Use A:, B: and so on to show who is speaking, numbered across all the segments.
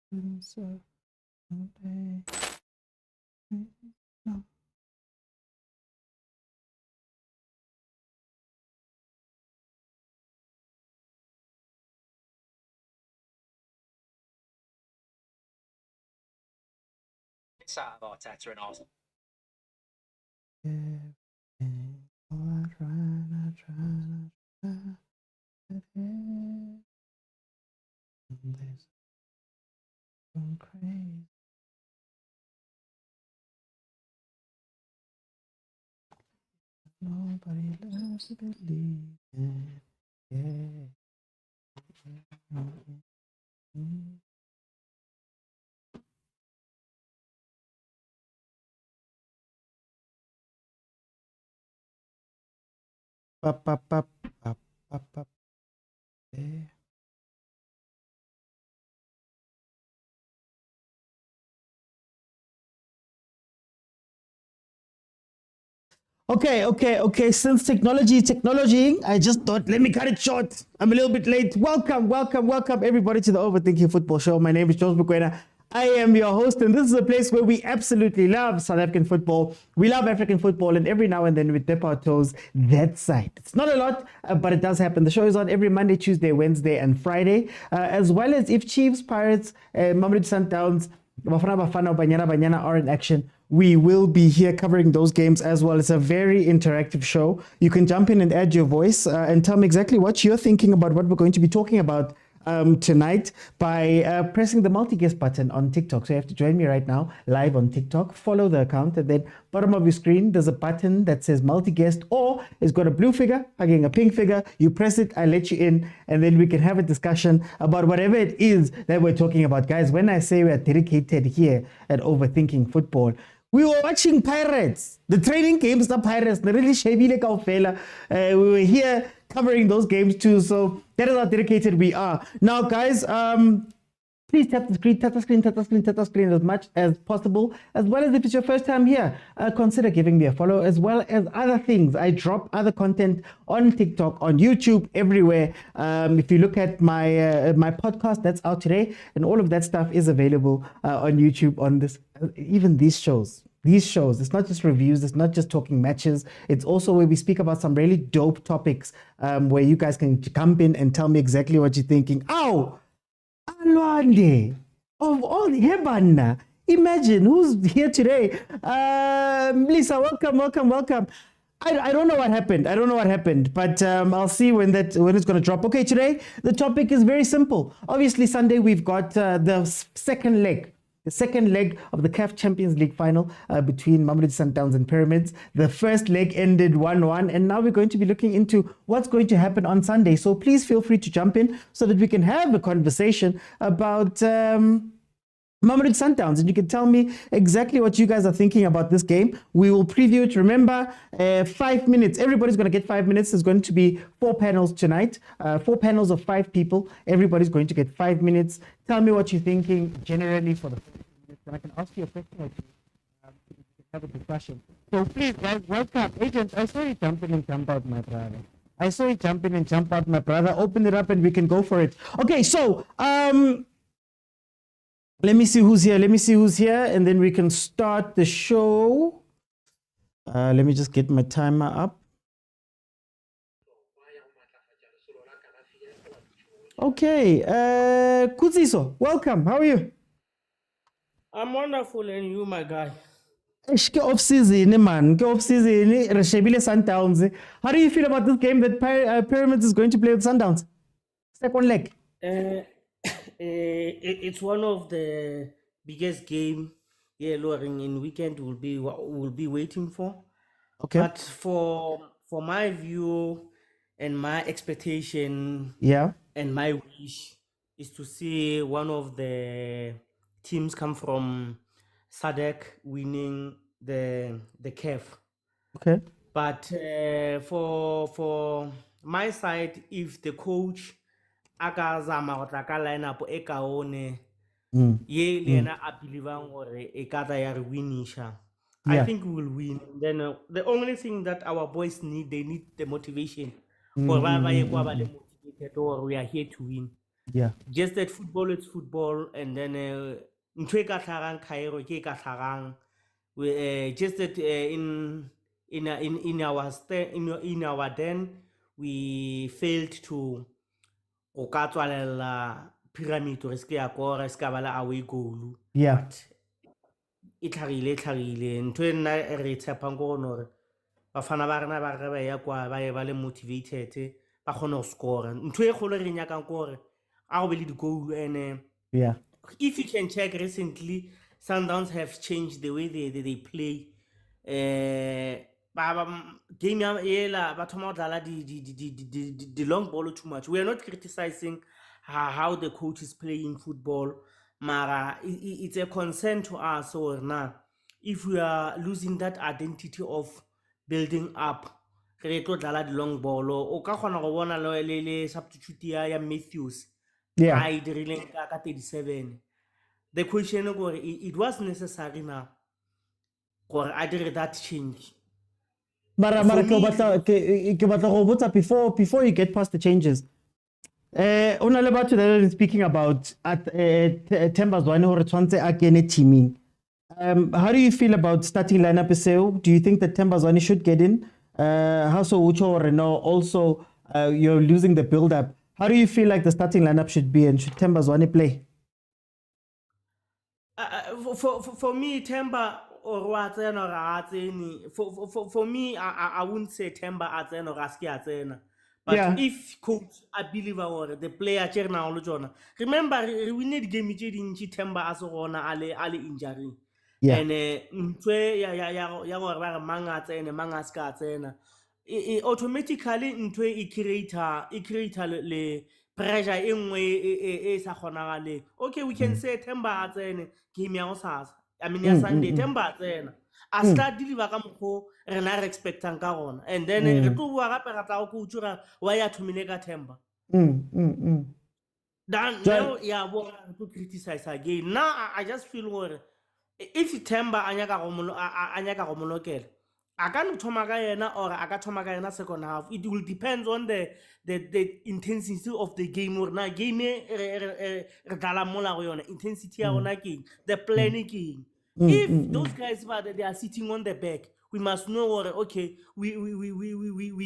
A: Nobody loves to believe in. Yeah. Pop, pop, pop, pop, pop, pop. Yeah. Okay. Since technology, I just thought, let me cut it short. I'm a little bit late. Welcome, everybody to the Overthinking Football Show. My name is Joseph Mokwena. I am your host, and this is a place where we absolutely love South African football. We love African football, and every now and then we dip our toes that side. It's not a lot, but it does happen. The show is on every Monday, Tuesday, Wednesday, and Friday, as well as if Chiefs, Pirates, Mamelodi Sundowns, bafana, banyana are in action. We will be here covering those games as well. It's a very interactive show. You can jump in and add your voice and tell me exactly what you're thinking about what we're going to be talking about tonight by pressing the multi-guest button on TikTok. So you have to join me right now live on TikTok. Follow the account, and then bottom of your screen there's a button that says multi-guest, or it's got a blue figure hugging a pink figure. You press it, I let you in, and then we can have a discussion about whatever it is that we're talking about. Guys, when I say we're dedicated here at Overthinking Football, we were watching Pirates, the training games, the Pirates. We were here covering those games too. So that is how dedicated we are. Now, guys, please tap the screen as much as possible. As well as if it's your first time here, consider giving me a follow, as well as other things. I drop other content on TikTok, on YouTube, everywhere. If you look at my my podcast, that's out today, and all of that stuff is available on YouTube. On this, even these shows. It's not just reviews, it's not just talking matches, it's also where we speak about some really dope topics where you guys can jump in and tell me exactly what you're thinking. Ow! Alwande! Of all the Hebana! Imagine who's here today. Lisa, welcome. I don't know what happened, but I'll see when it's going to drop. Okay, today the topic is very simple. Obviously, Sunday we've got the second leg of the CAF Champions League final between Mamelodi Sundowns and Pyramids. The first leg ended 1-1, and now we're going to be looking into what's going to happen on Sunday. So please feel free to jump in so that we can have a conversation about Mamelodi Sundowns, and you can tell me exactly what you guys are thinking about this game. We will preview it. Remember, 5 minutes. Everybody's going to get 5 minutes. There's going to be 4 panels tonight, 4 panels of 5 people. Everybody's going to get 5 minutes. Tell me what you're thinking generally for the 5 minutes, and I can ask you a question or two. We can have a discussion. So please, guys, welcome. Agent, I saw you jump in and jump out, my brother. Open it up and we can go for it. Okay, so let me see who's here, and then we can start the show. Let me just get my timer up. Okay, Kutsiso, welcome. How are you?
B: I'm wonderful, and you, my guy?
A: Ke off season, man. Sundowns. How do you feel about this game that Pyramids is going to play with Sundowns? Second leg.
B: It's one of the biggest game lowering in weekend we'll be waiting for.
A: Okay.
B: But for my view and my expectation, and my wish is to see one of the teams come from SADC winning the CAF.
A: Okay.
B: But for my side, if the coach akazama go tla ka lineup e kaone ye le ena a believang gore e ka tla ya re winisha, I think we will win. Then the only thing that our boys need, they need the motivation. Or we are here to win.
A: Yeah.
B: Just that football is football, and then ntho e ka tlhagang Cairo ke e ka tlhagang. Just that in our den we failed to go ka tswalela pyramid re ska ya ko re ska bala away goal.
A: Yeah.
B: But e tlhagile ntho e nna re tshepang go gore bafana ba rena ba re ba ya kwa ba le motivated ba kgone go score. Ntho e kgolo re nyakang ko gore a go be le di-goal. And
A: yeah,
B: if you can check recently, Sundowns have changed the way they play. Game ela ba thoma go dlala the long ball too much. We are not criticizing how the coach is playing football, mara it's a concern to us or now if we are losing that identity of building up. Re tlo dlala the long ball o ka kgona go bona le substitute ya Matthews.
A: yeah.
B: I dirileng ka 37. The question is, it was necessary now gore I did that change.
A: Mara ke batla go botsa before you get past the changes. Ona le batho that are speaking about at Themba Zwane hore tshwantse a kene teaming. How do you feel about starting lineup seo? Do you think that Themba Zwane should get in? How so ucho or no? Also, you're losing the build up. How do you feel like the starting lineup should be, and should Themba Zwane play?
B: For me, Themba or for me, I wouldn't say Themba Atsena or Aski Atsena. But yeah, if coach, I believe the player Cherna, remember we need game in Themba Asorona Ali injury.
A: Yeah.
B: And manga automatically into creator le pressure e sa kgonagale. Okay, we can say Themba Atsene game ya osasa. I mean ya Sunday Themba Atsena a start deliver ka mokgo rena re expectang ka gona, and then re tlo bua gape ga tla go utsura wa ya thomile ka Themba. Then now to criticize again. Now I just feel more if Themba anyaka go molokela a ka thoma ka yena or a ka thoma ka yena second half. It will depend on the intensity of the game or na game re dlala mola go yona intensity ya gona ke the planning ke. If those guys they are sitting on the back, we must know what okay we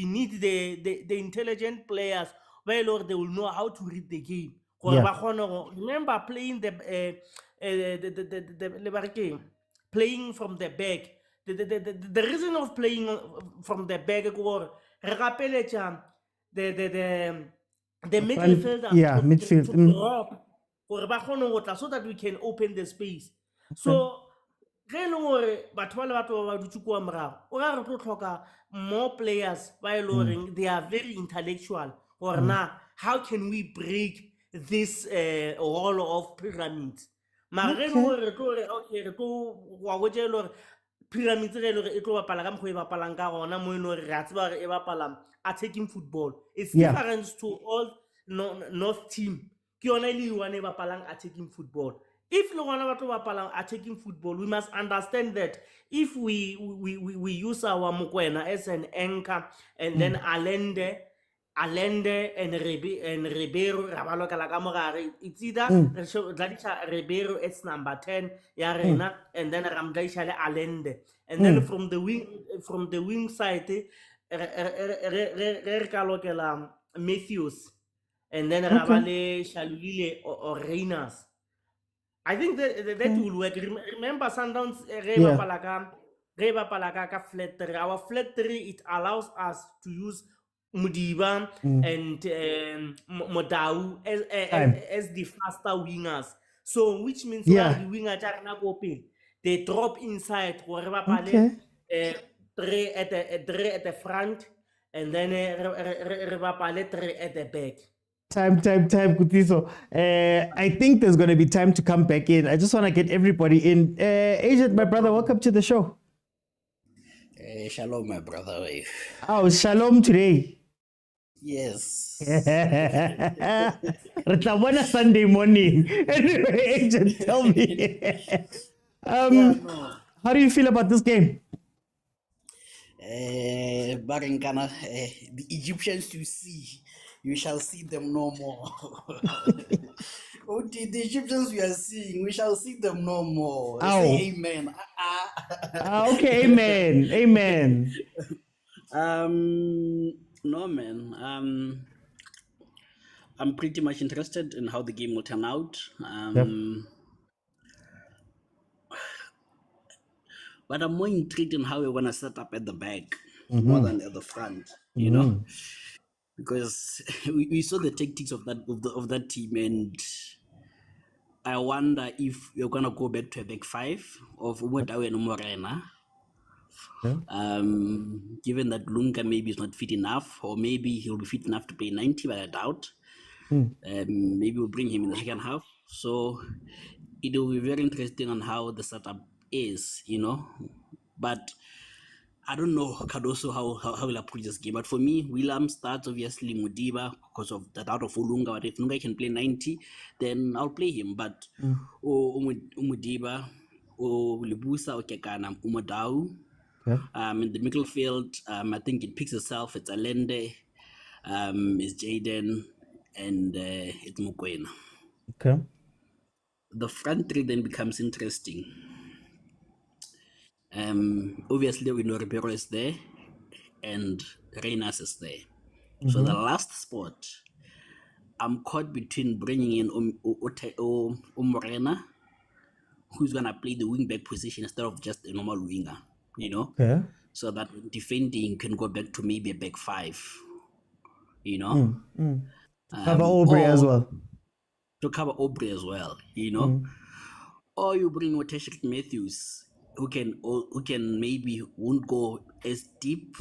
B: need the intelligent players where Lord they will know how to read the game. Remember playing the playing from the back. The reason of playing from the back the midfielder, midfield so that we can open the space. So more players they are very intellectual or now how can we break this wall of pyramids? Pyramids attacking football. It's different to all North team. Attacking football. If attacking football, we must understand that if we use our mokwena as an anchor and then Allende and Ribeiro it's either Ribeiro it's number 10 and then Ramdaisha Allende, and then from the wing side Matthews and then Rabale Shalulile or Reinas. I think that will work. Remember Sundowns Reba Palaka flat 3. Our flat 3 it allows us to use Mudiba and Motaung as the faster wingers. So which means the wingers are open. They drop inside wherever three at the front and then three at the back.
A: Time, Kutiso. I think there's going to be time to come back in. I just want to get everybody in. Agent, my brother, welcome to the show.
C: Shalom, my brother.
A: Oh, shalom today.
C: Yes.
A: Retawana Sunday morning. Anyway, Agent, tell me. How do you feel about this game?
C: Barinkana, the Egyptians to see. you shall see them no more. The Egyptians we are seeing, we shall see them no more.
A: Ow.
C: Say amen.
A: Okay, amen. Amen.
C: No, man. I'm pretty much interested in how the game will turn out. But I'm more intrigued in how we're going to set up at the back more than at the front, you know, because we saw the tactics of that team, and I wonder if you're going to go back to a back five of Motaung and Morena. Given that Lunga maybe is not fit enough, or maybe he'll be fit enough to play 90, but I doubt. Maybe we'll bring him in the second half. So it will be very interesting on how the setup is, you know. But I don't know Cardoso how he'll approach this game. But for me, William starts obviously Mudiba because of the doubt of Ulunga. But if Lunga can play 90, then I'll play him. But Mudiba, Libusa, or Kekana, Umadau. In the middle field, I think it picks itself. It's Allende, it's Jaden, and it's Mokwena.
A: Okay.
C: The front three then becomes interesting. Obviously, we know Ribeiro is there, and Reynas is there. So the last spot, I'm caught between bringing in Morena, who's gonna play the wing back position instead of just a normal winger, you know.
A: Okay.
C: So that defending can go back to maybe a back five, you know.
A: Cover Aubrey as well.
C: To cover Aubrey as well, you know. Or you bring Patrice Matthews, who can maybe won't go as deep,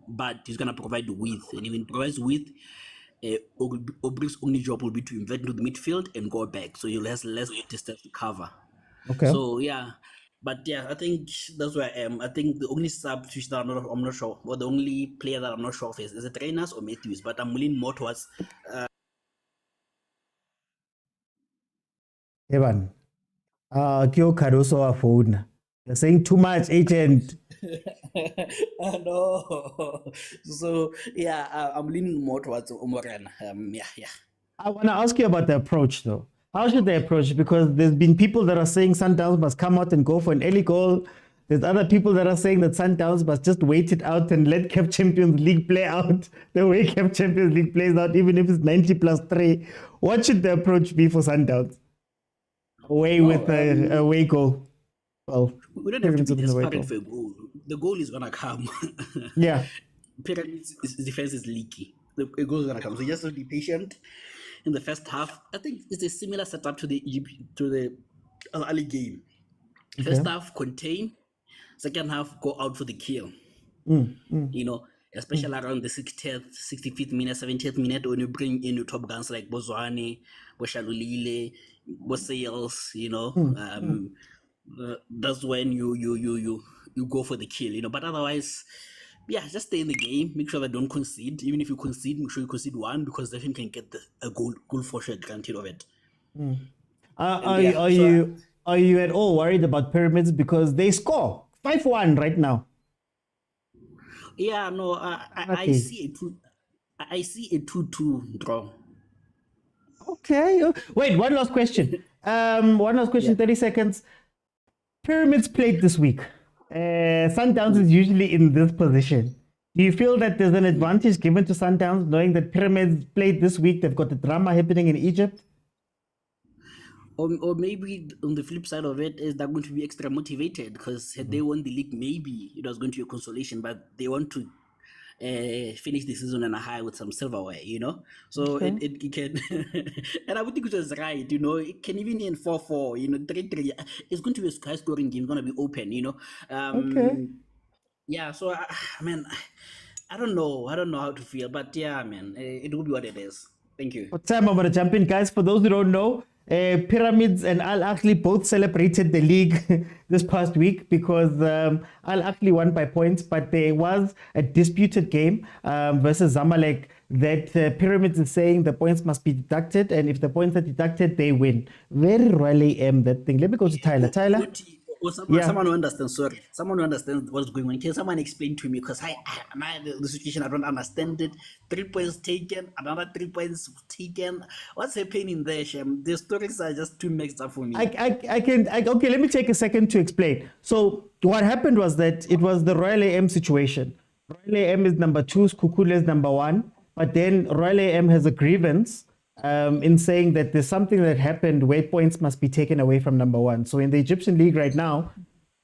C: but he's gonna provide the width, and even provides width. Aubrey's only job will be to invert into the midfield and go back, so you'll have less distance to cover.
A: Okay.
C: So yeah, but yeah, I think that's where I am. I think the only substitution that I'm not sure, or the only player that I'm not sure of is it Reynas or Matthews, but I'm leaning more towards.
A: Evan, Kyo Cardoso phone. You're saying too much, agent.
C: No. So yeah, I'm leaning more towards Morena. Yeah.
A: I want to ask you about the approach, though. How should they approach? Because there's been people that are saying Sundowns must come out and go for an early goal. There's other people that are saying that Sundowns must just wait it out and let CAF Champions League play out the way CAF Champions League plays out, even if it's 90+3. What should the approach be for Sundowns? With a away goal. Well,
C: we don't have to be desperate for a goal. The goal is gonna come.
A: Yeah.
C: Pyramids' defense is leaky. The goal is gonna come. So just be patient. In the first half, I think it's a similar setup to the Ahly game. First half, contain. Second half, go out for the kill. You know, especially around the 60th, 65th minute, 70th minute, when you bring in your top guns like Bozwane, Boshalulile, Bosales, you know, that's when you go for the kill, you know. But otherwise, yeah, just stay in the game. Make sure that don't concede. Even if you concede, make sure you concede one, because then you can get a goal for sure guaranteed of it.
A: Are you at all worried about Pyramids because they score 5-1 right now?
C: Yeah, no, I see a 2-2 draw.
A: Okay. Wait, one last question. 30 seconds. Pyramids played this week. Sundowns is usually in this position. Do you feel that there's an advantage given to Sundowns knowing that Pyramids played this week? They've got the drama happening in Egypt.
C: Or maybe on the flip side of it is they're going to be extra motivated, because had they won the league, maybe it was going to be a consolation, but they want to finish the season on a high with some silverware, you know. So it can, and I would think it was right, you know. It can even end 4-4, you know, 3-3. It's going to be a high scoring game. It's going to be open, you know. Yeah. So man, I don't know how to feel, but yeah, man, it will be what it is. Thank you.
A: What time I'm going to jump in, guys? For those who don't know, Pyramids and Al Ahly both celebrated the league this past week because Al Ahly won by points, but there was a disputed game versus Zamalek that Pyramids is saying the points must be deducted, and if the points are deducted, they win. Very rarely that thing. Let me go to Tyler. Tyler?
C: or someone who understands. Sorry, someone who understands what's going on. Can someone explain to me? Because the situation, I don't understand it. 3 points taken, another 3 points taken. What's happening there, Shem? The stories are just too mixed up for me.
A: Okay, let me take a second to explain. So what happened was that it was the Royal AM situation. Royal AM is number 2, Skukule is number 1, but then Royal AM has a grievance in saying that there's something that happened where points must be taken away from number 1. So in the Egyptian league right now,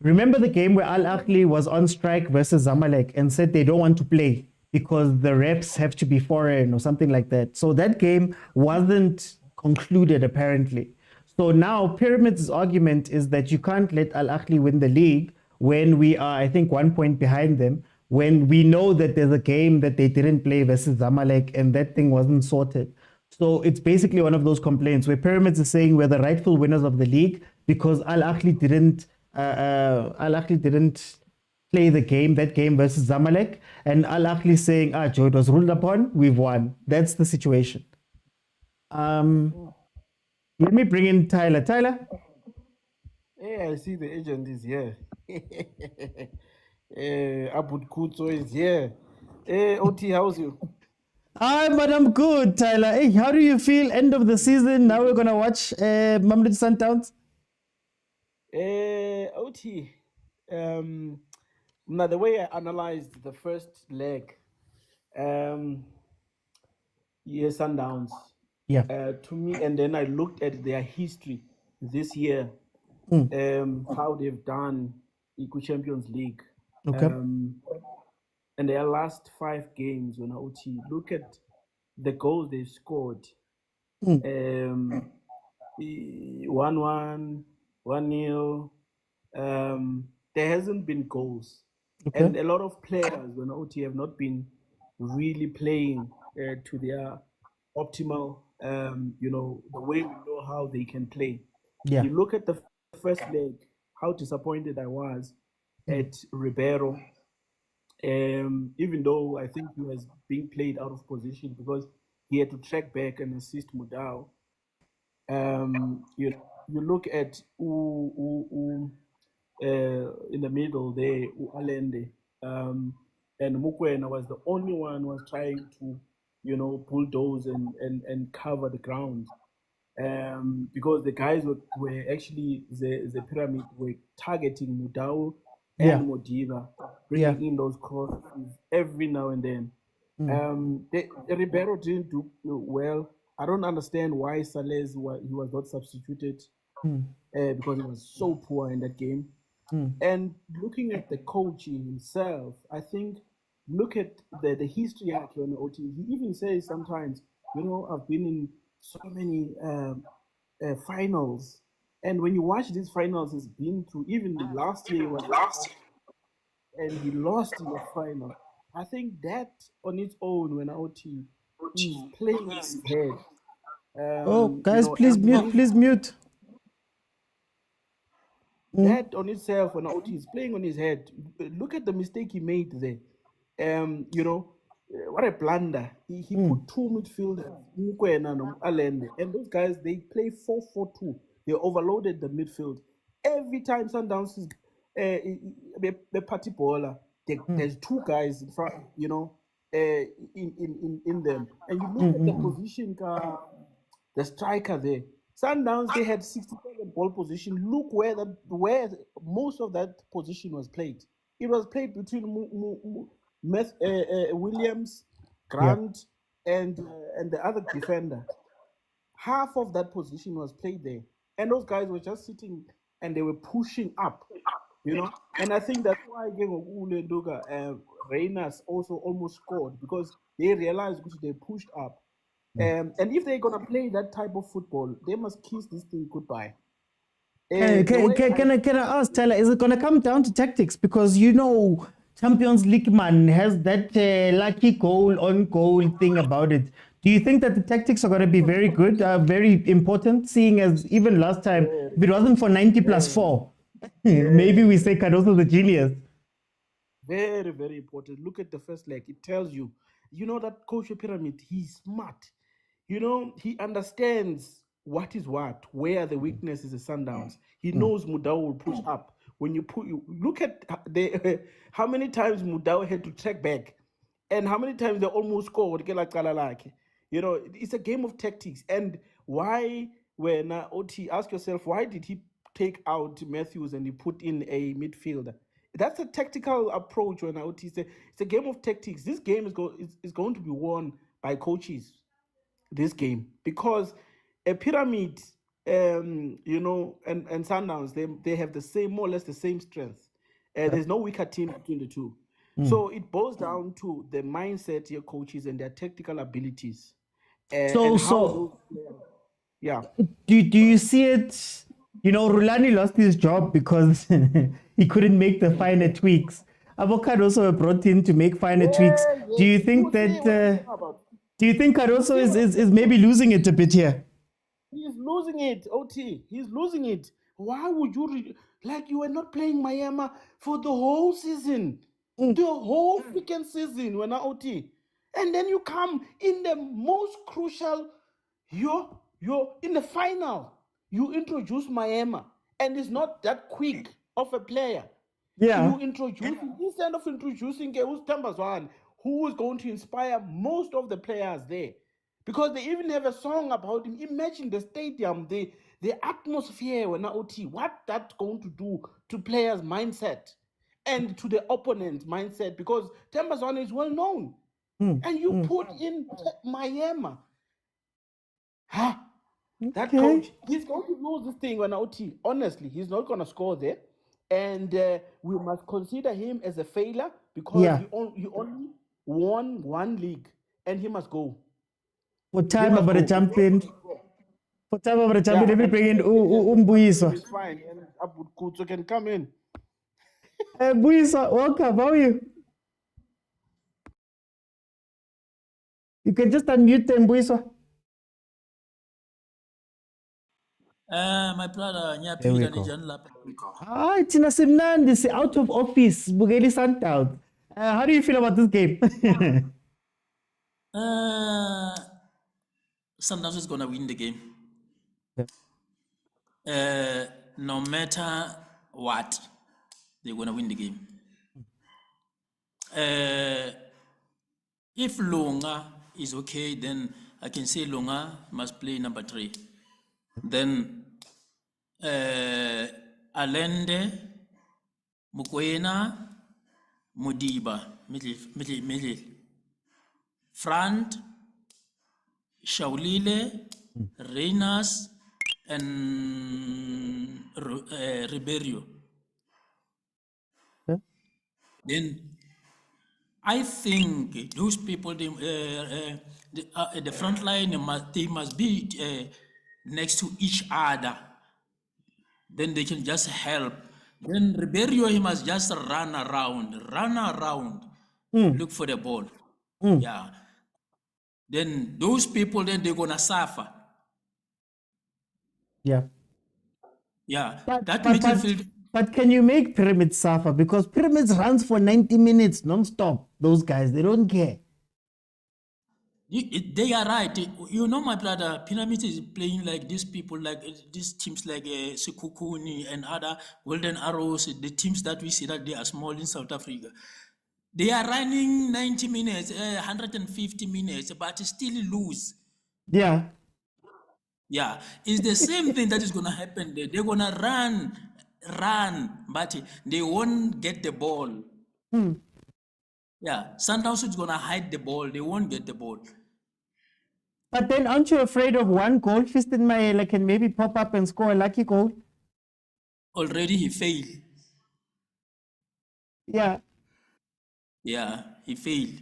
A: remember the game where Ahly was on strike versus Zamalek and said they don't want to play because the refs have to be foreign or something like that. So that game wasn't concluded apparently. So now Pyramid's argument is that you can't let Ahly win the league when we are, I think, 1 point behind them, when we know that there's a game that they didn't play versus Zamalek and that thing wasn't sorted. So it's basically one of those complaints where Pyramids is saying we're the rightful winners of the league because Ahly didn't play that game versus Zamalek, and Ahly saying, Joe, it was ruled upon, we've won. That's the situation. Let me bring in Tyler. Tyler?
D: Hey, I see the agent is here. Abud Kutso is here. Hey, OT, how's you?
A: Hi, but I'm good, Tyler. Hey, how do you feel? End of the season. Now we're gonna watch Mamelodi Sundowns.
D: OT. Now the way I analyzed the first leg, Sundowns.
A: Yeah.
D: To me, and then I looked at their history this year, how they've done CAF Champions League.
A: Okay.
D: And their last 5 games on OT, look at the goals they've scored. 1-1, 1-0. There hasn't been goals. Okay. And a lot of players on OT have not been really playing to their optimal, the way we know how they can play.
A: Yeah.
D: You look at the first leg, how disappointed I was at Ribeiro. Even though I think he was being played out of position because he had to track back and assist Mudau. You look at in the middle there, Alende, and Mokwena was the only one who was trying to, bulldoze and cover the ground. Because the guys were actually, the pyramid were targeting Mudau and Modiba, bringing in those crosses every now and then. The Ribeiro didn't do well. I don't understand why Saleh he was not substituted because he was so poor in that game. And looking at the coach himself, I think, look at the history on the OT. He even says sometimes, I've been in so many finals. And when you watch these finals, he's been through, even the last year was last, and he lost in the final. I think that on its own, when OT is playing his head.
A: Guys, please mute.
D: That on itself, when OT is playing on his head, look at the mistake he made there. What a blunder. He put 2 midfielders, Mokwena and Alende, and those guys, they play 4-4-2. They overloaded the midfield. Every time Sundowns is the party baller, there's 2 guys in front, in them. And you look at the position, the striker there. Sundowns, they had 67 ball position. Look where most of that position was played. It was played between Williams, Grant, and the other defender. Half of that position was played there. And those guys were just sitting and they were pushing up, And I think that's why Ule Nduga, Reyners also almost scored because they realized they pushed up. And if they're going to play that type of football, they must kiss this thing goodbye.
A: Can I ask, Tyler, is it going to come down to tactics? Because, Champions League man has that lucky on goal thing about it. Do you think that the tactics are going to be very good, very important, seeing as even last time, if it wasn't for 90 plus 4, maybe we say Cardoso the genius.
D: Very, very important. Look at the first leg. It tells you, that coach Pyramid, he's smart. He understands what is what, where the weakness is the Sundowns. He knows Mudau will push up. when you look at how many times Mudau had to track back, and how many times they almost scored. You know, it's a game of tactics. And why, when OT, ask yourself, why did he take out Matthews and he put in a midfielder? That's a tactical approach. When OT said it's a game of tactics. This game is going to be won by coaches. This game, because a pyramid, you know, and Sundowns, they have the same, more or less the same strength. There's no weaker team between the two. So it boils down to the mindset your coaches and their tactical abilities. Yeah.
A: Do you see it? You know, Rulani lost his job because he couldn't make the finer tweaks. Avocado also were brought in to make finer tweaks. Do you think that? Do you think Caruso is maybe losing it a bit here?
D: He's losing it, OT. He's losing it. Why would you like you were not playing Miami for the whole season, the whole freaking season, when OT, and then you come in the most crucial, you're in the final. You introduce Miami, and it's not that quick of a player.
A: Yeah.
D: You introduce instead of introducing Tambazwan, who is going to inspire most of the players there, because they even have a song about him. Imagine the stadium, the atmosphere when OT, what that's going to do to players' mindset and to the opponent's mindset, because Tambazwan is well known. And you put in Miami. That coach, he's going to lose this thing when OT. Honestly, he's not going to score there. And we must consider him as a failure, because he only won one league, and he must go.
A: For time about the champion. For time about the champion, let me bring in Umbuiso.
D: It's fine, and Abu Kuto can come in.
A: Buiso, welcome. How are you? You can just unmute them, Buiso.
E: My brother,
A: it's in a Simnandi, out of office, Bugeli Sundowns. How do you feel about this game?
E: Sundowns is gonna win the game. No matter what, they're gonna win the game. If Lunga is okay, then I can say Lunga must play number 3. Then Alende, Mokwena, Modiba, middle. Front, Shaulile, Reynas, and Ribeiro. Then I think those people, the front line, they must be next to each other. Then they can just help. Then Ribeiro, he must just run around, look for the ball. Yeah. Then those people, then they're gonna suffer.
A: Yeah.
E: Yeah.
A: But can you make Pyramids suffer? Because Pyramids runs for 90 minutes non-stop. Those guys, they don't care.
E: They are right. You know, my brother, Pyramid is playing like these people, like these teams like Sekukuni and other Golden Arrows, the teams that we see that they are small in South Africa. They are running 90 minutes, 150 minutes, but still lose.
A: Yeah.
E: Yeah. It's the same thing that is going to happen there. They're going to run, but they won't get the ball. Yeah. Sundowns is going to hide the ball. They won't get the ball.
A: But then aren't you afraid of one goal? Fiston Mayela can maybe pop up and score a lucky goal.
E: Already he failed.
A: Yeah.
E: Yeah, he failed.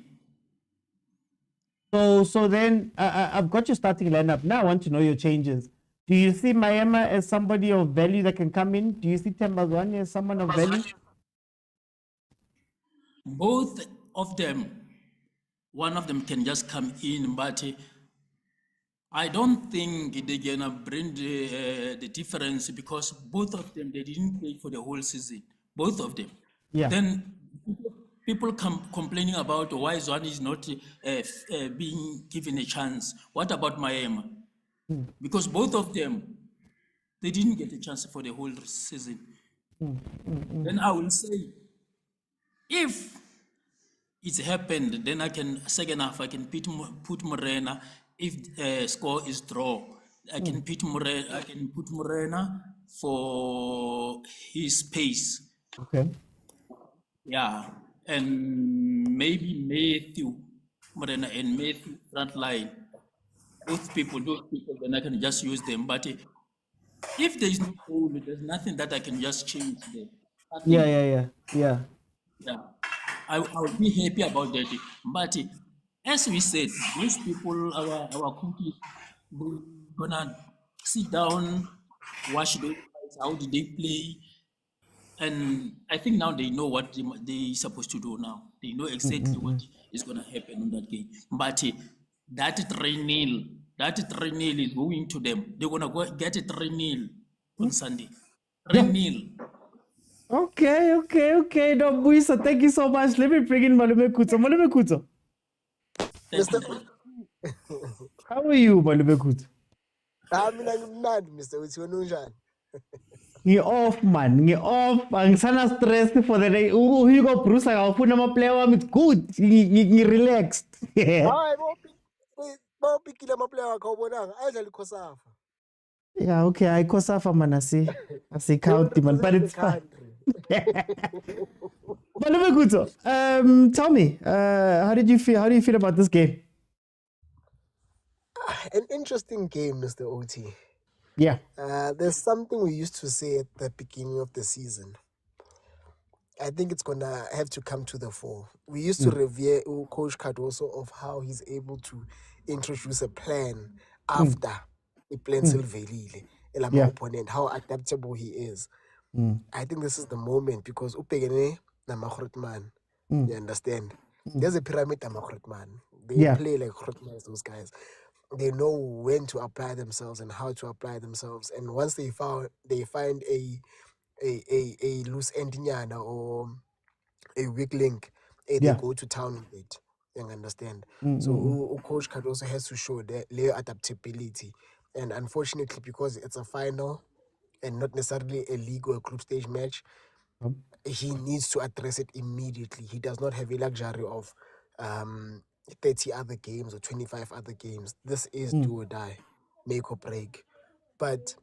A: So then I've got your starting lineup. Now I want to know your changes. Do you see Miami as somebody of value that can come in? Do you see Tembazwane as someone of value?
E: Both of them, one of them can just come in, but I don't think they're gonna bring the difference, because both of them, they didn't play for the whole season. Both of them.
A: Yeah.
E: Then people complaining about why Zwane is not being given a chance. What about Miami? Because both of them, they didn't get a chance for the whole season. then I will say, if it's happened, then I can, second half, I can put Morena. If score is draw, I can put Morena for his pace.
A: Okay.
E: Yeah, and maybe Matthew Morena and Matthew front line. Those people, then I can just use them. But if there is no goal, there's nothing that I can just change there.
A: Yeah.
E: Yeah, I will be happy about that. But as we said, these people, our coaches, they're gonna sit down, watch those guys, how did they play, and I think now they know what they're supposed to do now. They know exactly what is gonna happen in that game. But that 3-0, is going to them. They're gonna go get a 3-0 on Sunday. 3-0.
A: Okay. No, Buisa, thank you so much. Let me bring in Malume Kutso. Malume Kutso. How are you, Malume Kutso?
F: Mr. Uthi
A: Ngi-off, man. Ngi-off. Angisana stress for the day. Hugo Bruce akafuna ama-player wami. It's good. Ngi-relaxed.
F: hayi bawuphikile amaplayer wakho awubonanga ayedlala ikhosafa.
A: Yeah, okay. I khosafa, man. I see count, man. But it's fine. Malume Kutso, tell me, how do you feel about this game?
F: An interesting game, Mr. OT.
A: Yeah.
F: There's something we used to say at the beginning of the season. I think it's gonna have to come to the fore. We used to revere Coach Cardoso of how he's able to introduce a plan after the plan silvelile,
A: Yeah.
F: opponent, how adaptable he is. I think this is the moment because upegene man. You understand? There's a pyramid man. They play like Grootmans, those guys. They know when to apply themselves and how to apply themselves. And once they find a loose endinyana or a weak link, they go to town with it. You understand? So Coach Cardoso has to show their adaptability. And unfortunately, because it's a final and not necessarily a league or a group stage match, he needs to address it immediately. He does not have a luxury of 30 other games or 25 other games. This is do or die, make or break. But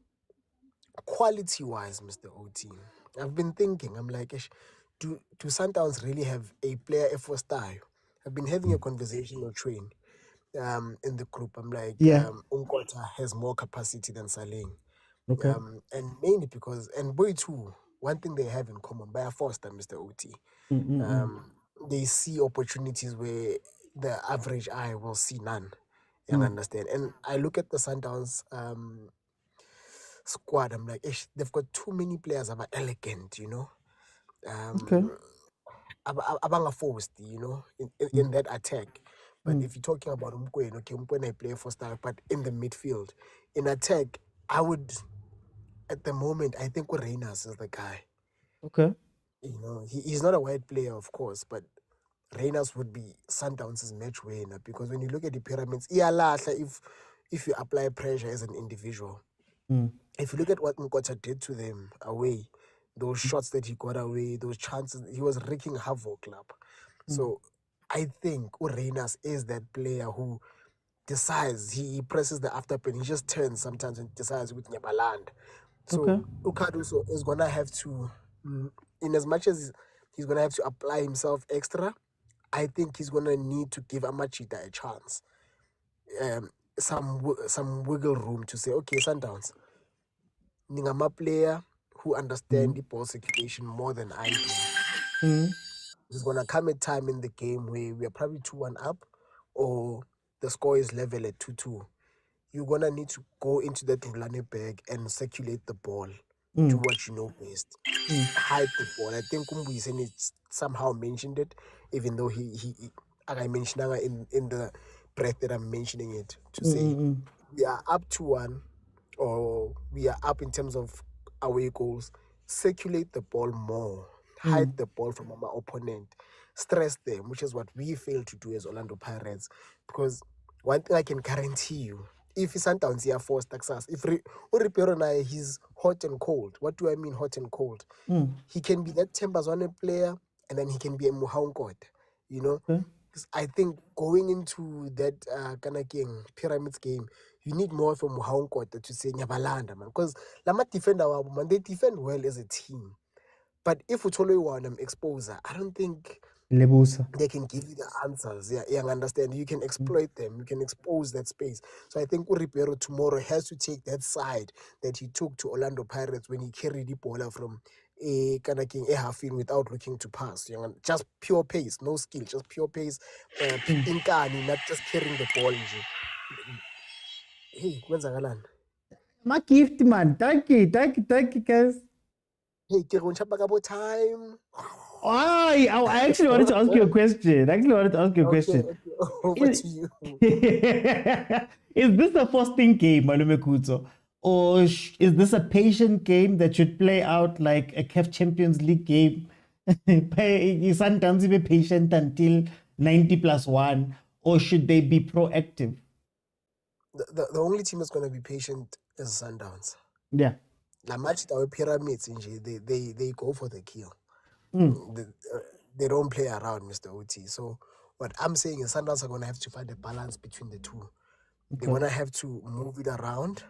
F: quality-wise, Mr. OT, I've been thinking, I'm like, do Sundowns really have a player for style? I've been having a conversation with Train in the group. I'm like, Unkota has more capacity than Saling.
A: Okay.
F: And mainly because, and Boy too, one thing they have in common, by a Foster, Mr. OT, they see opportunities where the average eye will see none. You understand? And I look at the Sundowns squad, I'm like, they've got too many players that are elegant, you know?
A: Okay.
F: Abanga forced, you know, in that attack. But if you're talking about Mokwena, okay, Mokwena play for style, but in the midfield, in attack, I would, at the moment, I think Reyners is the guy.
A: Okay.
F: You know, he's not a wide player, of course, but Reyners would be Sundowns' match winner because when you look at the pyramids, if you apply pressure as an individual. If you look at what Nkota did to them away, those shots that he got away, those chances, he was wreaking havoc. So I think Reyners is that player who decides, he presses the afterpin, he just turns sometimes and decides with Nyabaland. So Cardoso is going to have to, in as much as he's going to have to apply himself extra, I think he's going to need to give Amachita a chance. Some wiggle room to say, okay, Sundowns, Ningama player who understand the ball circulation more than I do. There's going to come a time in the game where we are probably 2-1 up or the score is level at 2-2. You're going to need to go into that rulani bag and circulate the ball. Do what you know best. Hide the ball. I think Kumbuyiseni somehow mentioned it, even though I mentioned in the breath that I'm mentioning it, to say we are up 2-1 or we are up in terms of away goals. Circulate the ball more. Hide the ball from our opponent. Stress them, which is what we fail to do as Orlando Pirates. Because one thing I can guarantee you, if Sundowns here forced Texas, if Uripiero he's hot and cold. What do I mean hot and cold? He can be that Tembazwane player and then he can be a Mohaung, you know. Because I think going into that Kanaking Pyramids game, you need more of a Mohaung to say Nyabalanda, man. Because Lama defender, man, they defend well as a team. But if we totally want them exposer, I don't think they can give you the answers. Yeah, I understand. You can exploit them. You can expose that space. So I think Uripiero tomorrow has to take that side that he took to Orlando Pirates when he carried the ball from a half in without looking to pass. Just pure pace, no skill, just pure pace. Inkani, not just carrying the ball. Hey, when's Agalan?
A: My gift, man. Thank you, guys.
F: Hey, time.
A: I actually wanted to ask you a question.
F: Okay. Over to you.
A: Is this a fasting game, Malume Kuzo? Or is this a patient game that should play out like a CAF Champions League game? Sometimes be patient until 90+1, or should they be proactive?
F: The only team that's going to be patient is Sundowns.
A: Yeah.
F: La match our pyramids, they go for the kill. They don't play around, Mr. OT. So what I'm saying is Sundowns are going to have to find a balance between the two. Okay. They're going to have to move it around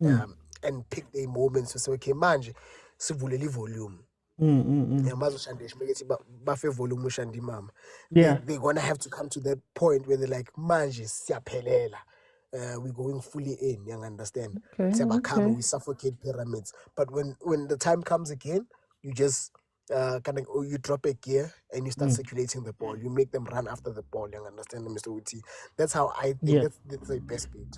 F: and pick their moments to say, okay, manje, sivuleli volume. They're going to have to come to that point where they're like, manje, siyapelela. We're going fully in, you understand? We suffocate pyramids. But when the time comes again, you just you drop a gear and you start circulating the ball. You make them run after the ball, you understand, Mr. Uti? That's how I think that's the best bit.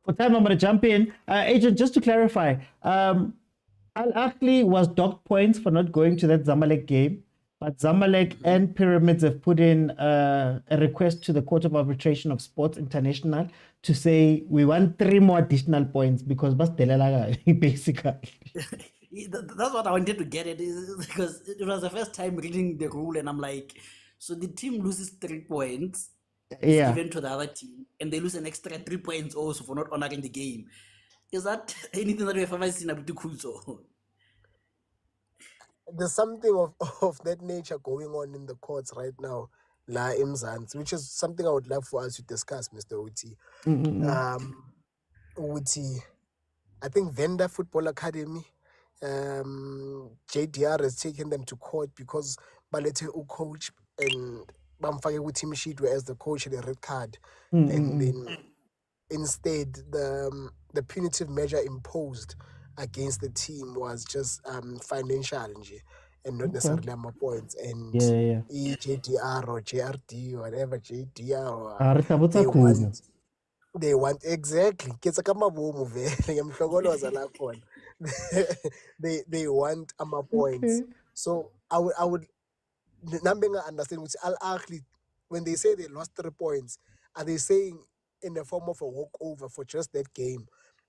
A: For time, I'm going to jump in. Agent, just to clarify, Ahly was docked points for not going to that Zamalek game, but Zamalek and Pyramids have put in a request to the Court of Arbitration of Sports International to say we want 3 more additional points because basically.
C: That's what I wanted to get at, is because it was the first time reading the rule and I'm like, so the team loses 3 points given to the other team and they lose an extra 3 points also for not honoring the game. Is that anything that we have ever seen about the Kuzo?
F: There's something of that nature going on in the courts right now, La Imzans, which is something I would love for us to discuss, Mr. Uti. Uti, I think Venda Football Academy, JDR has taken them to court because Balete coach and Bamfage team sheet as the coach had a red card. And then instead the punitive measure imposed against the team was just financial and not necessarily my points. And JDR or JRD or whatever, JDR or they want exactly. They want my points. So I would understand which Ahly, when they say they lost 3 points, are they saying in the form of a walkover for just that game?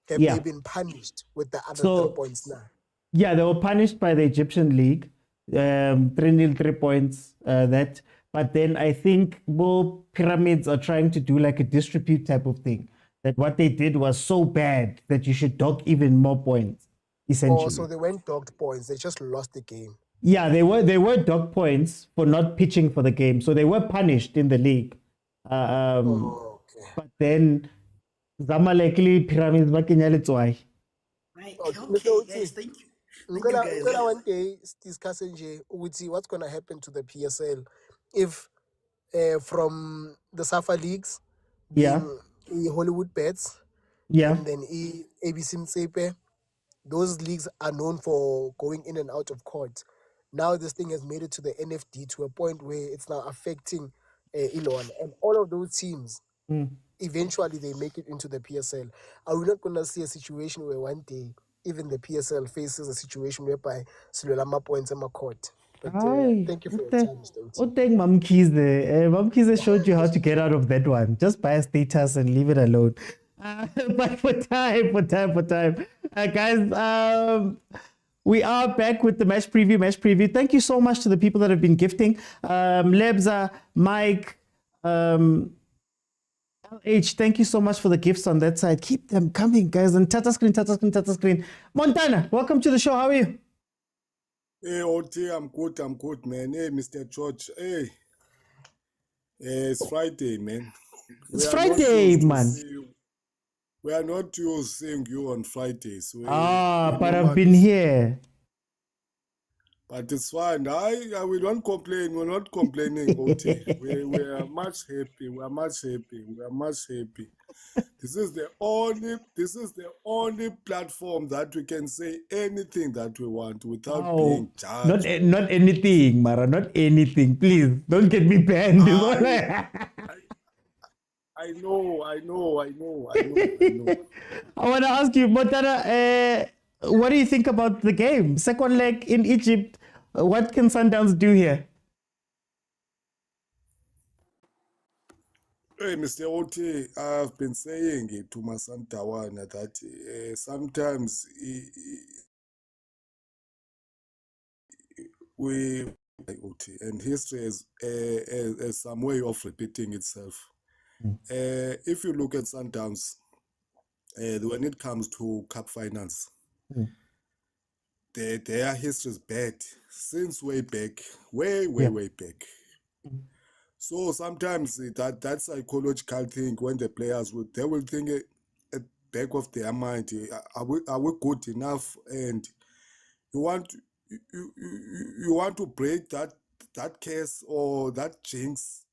F: Have they been punished with the other 3 points now?
A: Yeah, they were punished by the Egyptian League, 3-0, 3 points. But then I think both Pyramids are trying to do like a distribute type of thing. That what they did was so bad that you should dock even more points, essentially.
F: Oh, so they weren't docked points; they just lost the game.
A: Yeah, they were docked points for not pitching for the game, so they were punished in the league. But then Zamalek Pyramids bakinyaletswai.
C: Right. Okay, guys, thank you.
F: One day discussing what's going to happen to the PSL if from the SAFA leagues, Hollywood Bets, and then ABC Motsepe, those leagues are known for going in and out of court. Now this thing has made it to the NFD to a point where it's now affecting Elon and all of those teams. Eventually they make it into the PSL. Are we not going to see a situation where one day even the PSL faces a situation whereby Silolama points in my court? But thank you for your time, Mr. Uti.
A: Thank Mamkize showed you how to get out of that one. Just buy a status and leave it alone. But for time. Guys, we are back with the match preview. Thank you so much to the people that have been gifting. Lebza, Mike, H, thank you so much for the gifts on that side. Keep them coming, guys. And Tata screen. Montana, welcome to the show. How are you?
G: Hey, OT, I'm good, man. Hey, Mr. George. Hey, it's Friday, man.
A: It's Friday, man.
G: We are not used to seeing you on Fridays.
A: But I've been here.
G: But it's fine. I will not complain. We're not complaining, OT. we are much happy. We are much happy. This is the only platform that we can say anything that we want without being judged.
A: Not anything, Mara. Not anything. Please don't get me banned.
G: I know.
A: I want to ask you, Montana, what do you think about the game? Second leg in Egypt. What can Sundowns do here?
G: Hey, Mr. Oti, I've been saying it to my son Tawana that sometimes and history has some way of repeating itself. If you look at Sundowns, when it comes to cup finals, their history is bad since way back. So sometimes that psychological thing, when the players they will think at back of their mind, are we good enough? And you want to break that case or that jinx.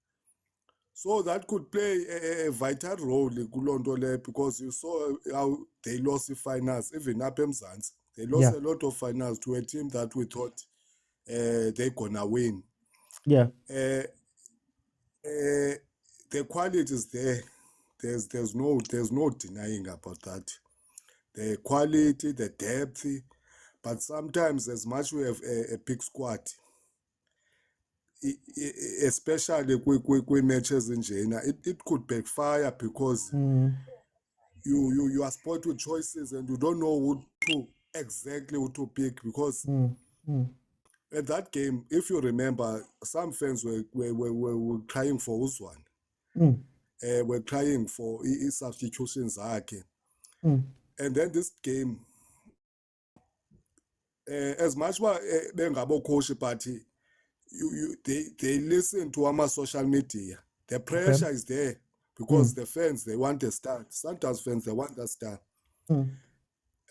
G: So that could play a vital role in Kulondole, because you saw how they lost the finals, even up in Zanz. They lost a lot of finals to a team that we thought they're gonna win. The quality is there. There's no denying about that. The quality, the depth, but sometimes as much we have a big squad, especially with matches in Jena, it could backfire because you are spoiled with choices and you don't know exactly who to pick, because at that game, if you remember, some fans were crying for Uzwan. Were crying for his substitutions. And then this game, as much as Bengabo coach party, they listen to our social media. The pressure is there because the fans, they want a start. Sometimes fans, they want a start.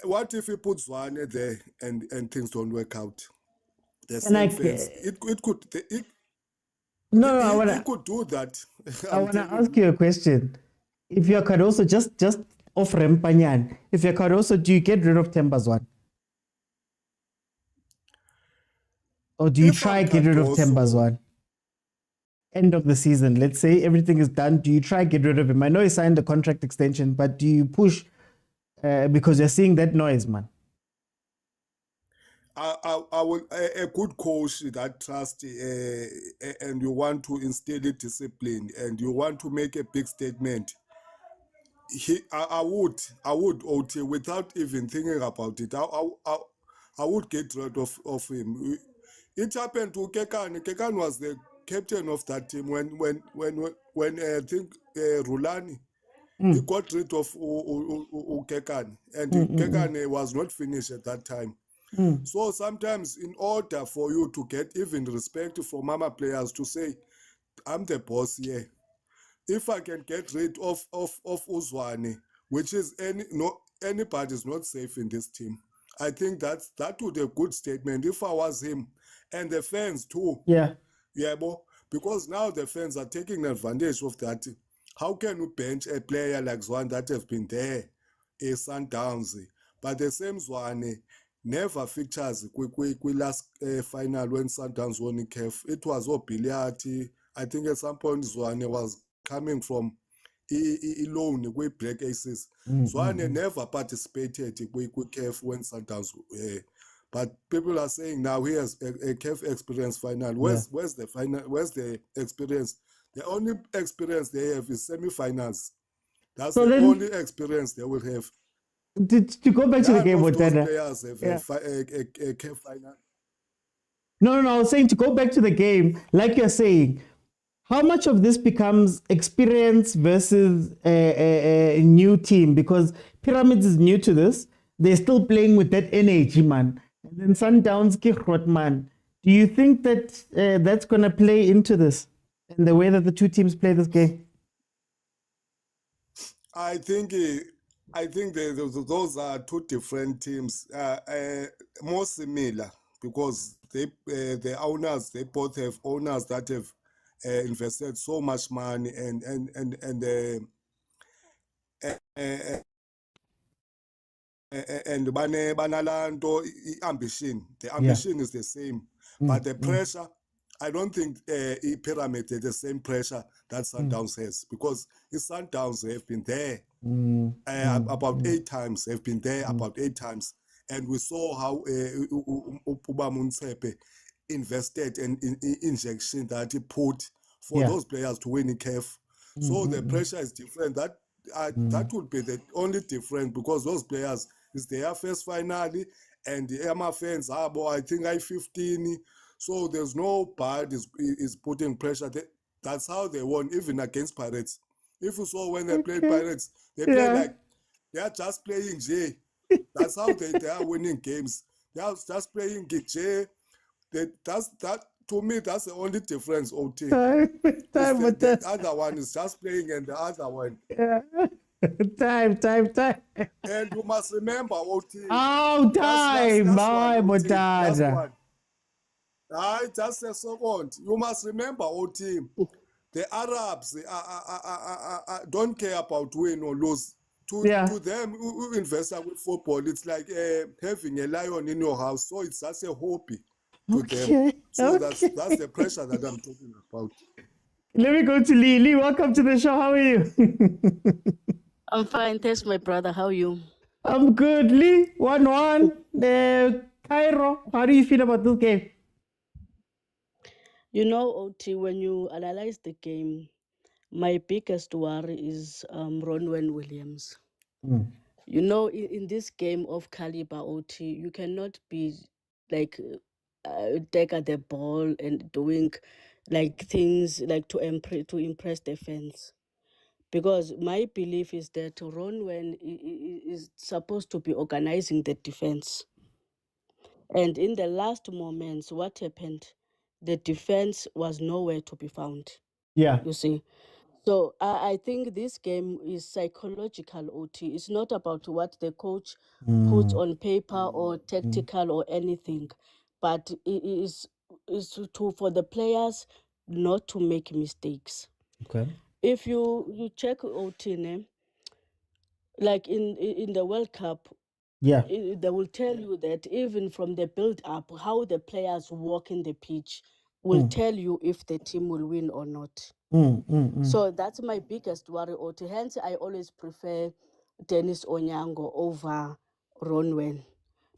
G: What if he puts one there and things don't work out? The same fans. It could do that.
A: I want to ask you a question. If you're Cardoso, just off Rempanyan, if you're Cardoso, do you get rid of Temba's one? Or do you try get rid of Temba's one? End of the season, let's say everything is done. Do you try get rid of him? I know he signed the contract extension, but do you push because you're seeing that noise, man?
G: I will a good coach that trust and you want to instill discipline and you want to make a big statement. I would OT without even thinking about it. I would get rid of him. It happened to Kekan. Kekan was the captain of that team when I think Rulani. He got rid of Kekan, and Kekan was not finished at that time. So sometimes, in order for you to get even respect from mama players to say, I'm the boss here. If I can get rid of Uzwane, which is anybody is not safe in this team. I think that would be a good statement if I was him. And the fans too. Because now the fans are taking advantage of that. How can you bench a player like Zwane that have been there, a Sundowns, but the same Zwane never features quick last final when Sundowns won in CAF. It was all Biliati. I think at some point Zwane was coming from loan with Black Aces. Zwane never participated with CAF when Sundowns. But people are saying now he has a CAF experience final. Where's the final? Where's the experience? The only experience they have is semi-finals. That's the only experience they will have.
A: To go back to the game,
G: those players have a CAF final.
A: No. I was saying to go back to the game, like you're saying, how much of this becomes experience versus a new team? Because Pyramids is new to this. They're still playing with that energy, man. And then Sundowns, Kihrot, man. Do you think that that's going to play into this and the way that the two teams play this game?
G: I think those are two different teams, more similar because the owners, they both have owners that have invested so much money and banalanto ambition. The ambition is the same, but the pressure. I don't think Pyramid has the same pressure that Sundowns has because Sundowns have been there about 8 times. They've been there about 8 times, and we saw how Motsepe invested in injection that he put for those players to win in CAF. So the pressure is different. That would be the only difference because those players is their first finale, and the Emma fans I think I-15. So there's no bad is putting pressure. That's how they won, even against Pirates. If you saw when they played Pirates, they play like they are just playing J. That's how they are winning games. They are just playing J. That to me, that's the only difference. OT. The other one is just playing, and the other one.
A: Time.
G: And you must remember, OT.
A: Oh, time, my Motada.
G: Just a second. You must remember, OT. The Arabs don't care about win or lose. To them, who invest with football, it's like having a lion in your house. So it's just a hobby to them. So that's the pressure that I'm talking about.
A: Let me go to Lee. Lee, welcome to the show. How are you?
H: I'm fine. Thanks, my brother. How are you?
A: I'm good. Lee, 1-1. Cairo, how do you feel about this game?
H: You know, OT, when you analyze the game, my biggest worry is Ronwen Williams. You know, in this game of caliber, OT, you cannot be like take at the ball and doing like things like to impress the fans. Because my belief is that Ronwen is supposed to be organizing the defense. And in the last moments, what happened? The defense was nowhere to be found.
A: Yeah.
H: You see. So I think this game is psychological, OT. It's not about what the coach puts on paper or tactical or anything, but it is for the players not to make mistakes.
A: Okay.
H: If you check OT, like in the World Cup, they will tell you that even from the build-up, how the players walk in the pitch will tell you if the team will win or not. So that's my biggest worry, Oti. Hence, I always prefer Dennis Onyango over Ronwen.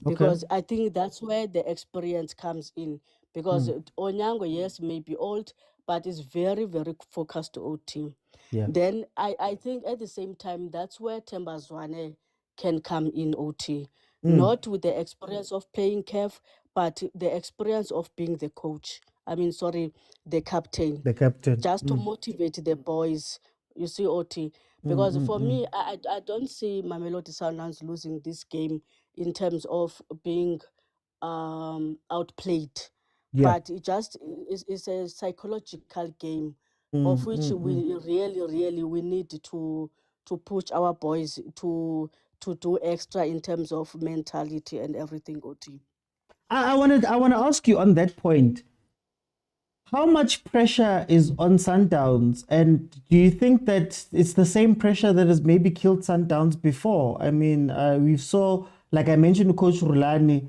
H: Because I think that's where the experience comes in. Because Onyango, yes, may be old, but is very, very focused OT.
A: Yeah.
H: Then I think at the same time, that's where Themba Zwane can come in OT. Not with the experience of playing CAF, but the experience of being the coach. The captain.
A: The captain.
H: Just to motivate the boys. You see, OT. Because for me, I don't see Mamelodi Sundowns losing this game in terms of being outplayed. But it just is a psychological game of which we really we need to push our boys to do extra in terms of mentality and everything, OT.
A: I want to ask you on that point. How much pressure is on Sundowns, and do you think that it's the same pressure that has maybe killed Sundowns before? I mean, we saw, like I mentioned, Coach Rulani,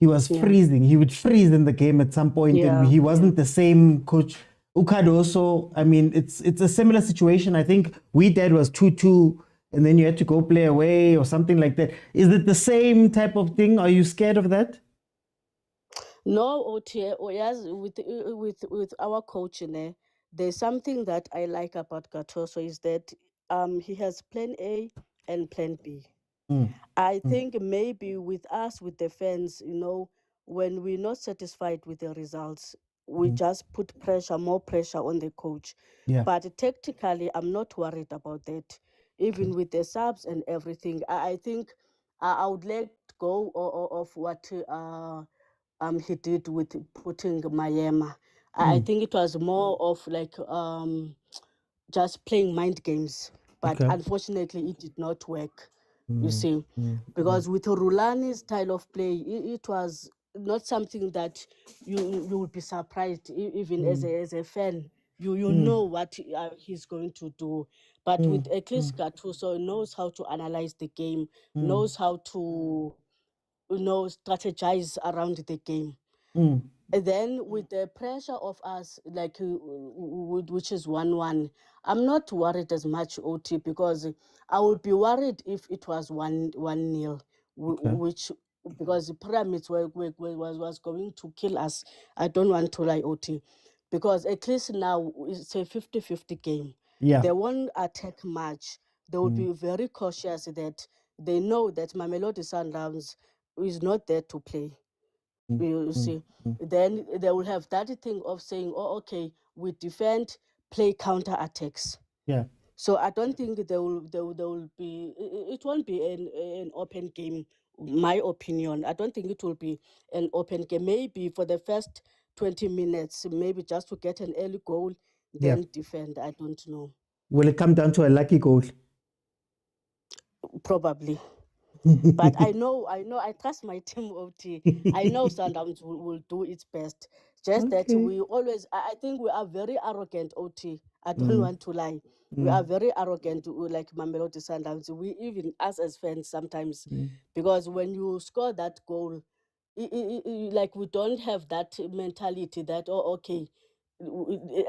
A: he was freezing. He would freeze in the game at some point, and he wasn't the same coach. Ukadoso, I mean, it's a similar situation. I think Dad was 2-2, and then you had to go play away or something like that. Is it the same type of thing? Are you scared of that?
H: No, OT, yes, with our coach, there's something that I like about Gattuso is that he has plan A and plan B. I think maybe with us, with the fans, when we're not satisfied with the results, we just put more pressure on the coach.
A: Yeah.
H: But tactically, I'm not worried about that. Even with the subs and everything, I think I would let go of what he did with putting Mayema. I think it was more of like just playing mind games. But
A: Okay.
H: unfortunately, it did not work. You see, because with Rulani's style of play, it was not something that you would be surprised even as a fan. You know what he's going to do, but with Eclis Gattuso, knows how to analyze the game, knows how to strategize around the game. And then with the pressure of us, like which is 1-1, I'm not worried as much, OT, because I would be worried if it was 1-0, which because the pyramids was going to kill us. I don't want to lie, OT, because at least now it's a 50-50 game.
A: Yeah.
H: They won't attack much. They will be very cautious that they know that Mamelodi Sundowns is not there to play. You see, then they will have that thing of saying, "Oh, okay, we defend, play counter attacks."
A: Yeah.
H: So I don't think there will be. It won't be an open game. My opinion. I don't think it will be an open game. Maybe for the first 20 minutes, maybe just to get an early goal, then defend. I don't know.
A: Will it come down to a lucky goal?
H: Probably. But I trust my team, OT. I know Sundowns will do its best. Just that we always, I think we are very arrogant, OT. I don't want to lie. We are very arrogant, like Mamelodi Sundowns. We, even us as fans sometimes, because when you score that goal, like we don't have that mentality that, oh, okay,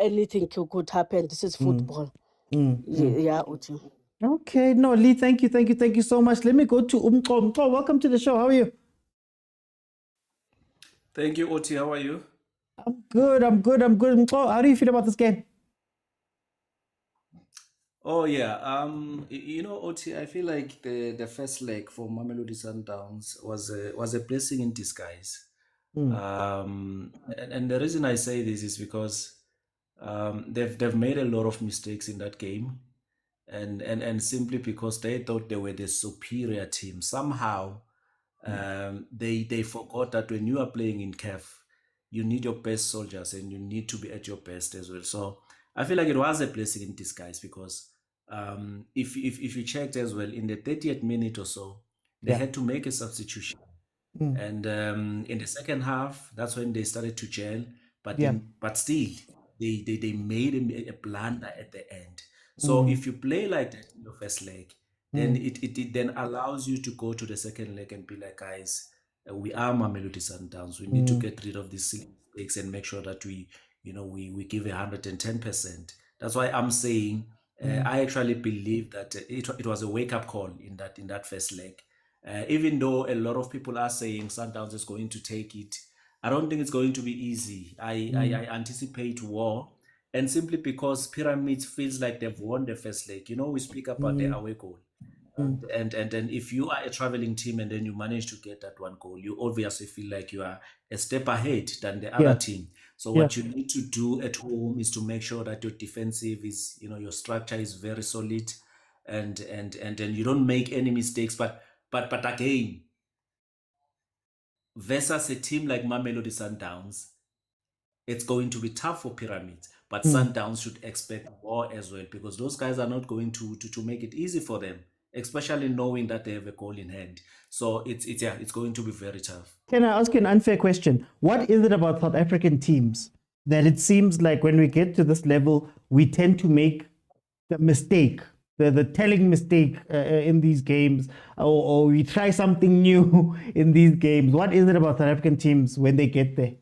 H: anything could happen. This is football. Yeah, OT.
A: Okay, no, Lee, thank you so much. Let me go to Umqo. Umqo, welcome to the show. How are you?
I: Thank you, Oti. How are you?
A: I'm good. Umqo, how do you feel about this game?
I: Oh yeah. Oti, I feel like the first leg for Mamelodi Sundowns was a blessing in disguise. And the reason I say this is because they've made a lot of mistakes in that game. And simply because they thought they were the superior team. Somehow they forgot that when you are playing in CAF, you need your best soldiers and you need to be at your best as well. So I feel like it was a blessing in disguise because if you checked as well, in the 30th minute or so, they had to make a substitution. And in the second half, that's when they started to gel. But still, they made a blunder at the end. So if you play like that in your first leg, then it then allows you to go to the second leg and be like, guys, we are Mamelodi Sundowns. We need to get rid of these silly mistakes and make sure that we give 110%. That's why I'm saying I actually believe that it was a wake-up call in that first leg. Even though a lot of people are saying Sundowns is going to take it, I don't think it's going to be easy. I anticipate war. And simply because Pyramids feels like they've won the first leg. We speak about the away goal. And then if you are a traveling team and then you manage to get that one goal, you obviously feel like you are a step ahead than the other team. So what you need to do at home is to make sure that your defensive is, your structure is very solid and then you don't make any mistakes. But again, versus a team like Mamelodi Sundowns, it's going to be tough for Pyramids, but Sundowns should expect more as well because those guys are not going to make it easy for them, especially knowing that they have a goal in hand. So it's going to be very tough.
A: Can I ask you an unfair question? What is it about South African teams that it seems like when we get to this level, we tend to make the mistake, the telling mistake in these games, or we try something new in these games? What is it about South African teams when they get there?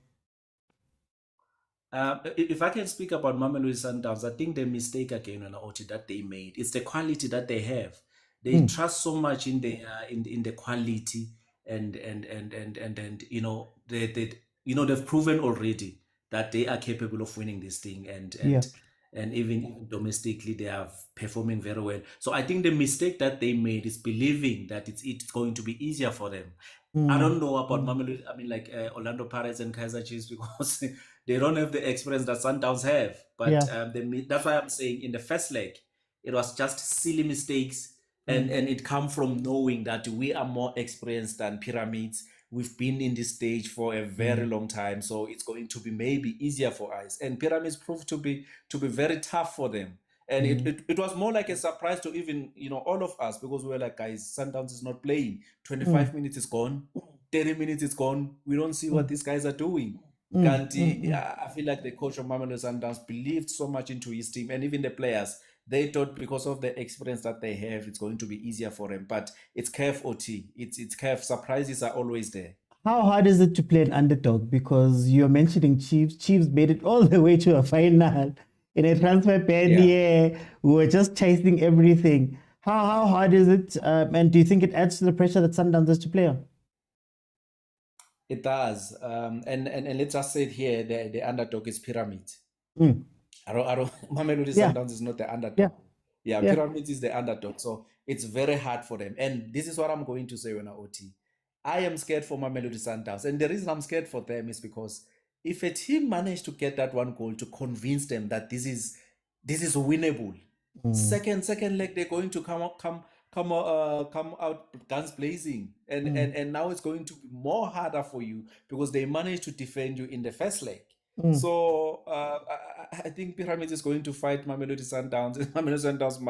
I: If I can speak about Mamelodi Sundowns, I think the mistake again on Oti that they made, it's the quality that they have. They trust so much in the quality and they've proven already that they are capable of winning this thing and and even domestically they are performing very well. So I think the mistake that they made is believing that it's going to be easier for them. I don't know about Mamelodi, I mean, like Orlando Pirates and Kaizer Chiefs, because they don't have the experience that Sundowns have. But that's why I'm saying in the first leg, it was just silly mistakes, and it come from knowing that we are more experienced than Pyramids. We've been in this stage for a very long time, so it's going to be maybe easier for us. And Pyramids proved to be very tough for them. And it was more like a surprise to even, all of us, because we were like, guys, Sundowns is not playing. 25 minutes is gone, 30 minutes is gone. We don't see what these guys are doing. Kanti, I feel like the coach of Mamelodi Sundowns believed so much into his team, and even the players. They thought because of the experience that they have, it's going to be easier for them. But it's CAF OT. It's CAF. Surprises are always there.
A: How hard is it to play an underdog? Because you're mentioning Chiefs. Chiefs made it all the way to a final in a transfer ban. Yeah, we were just chasing everything. How hard is it? And do you think it adds to the pressure that Sundowns has to play on?
I: It does. And let's just say it here, the underdog is Pyramid. Mamelodi Sundowns is not the underdog. Pyramids is the underdog. So it's very hard for them. And this is what I'm going to say when I OT. I am scared for Mamelodi Sundowns. And the reason I'm scared for them is because if a team managed to get that one goal to convince them that this is winnable, second leg they're going to come out guns blazing, and now it's going to be more harder for you because they managed to defend you in the first leg. So I think Pyramids is going to fight Mamelodi Sundowns. Mamelodi Sundowns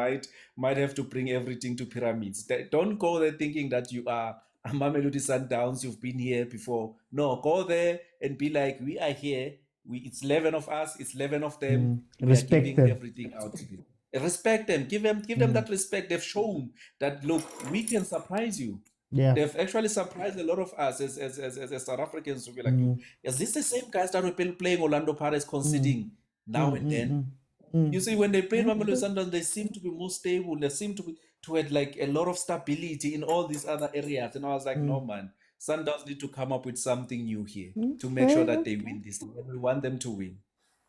I: might have to bring everything to Pyramids. Don't go there thinking that you are Mamelodi Sundowns. You've been here before. No, go there and be like, we are here. It's 11 of us. It's 11 of them. We are giving everything out to them. Respect them. Give them that respect. They've shown that, look, we can surprise you. Yeah. They've actually surprised a lot of us as South Africans to be like, is this the same guys that were playing Orlando Pirates conceding now and then? You see, when they play Mamelodi Sundowns, they seem to be more stable. They seem to have like a lot of stability in all these other areas. And I was like, no, man, Sundowns need to come up with something new here to make sure that they win this. And we want them to win.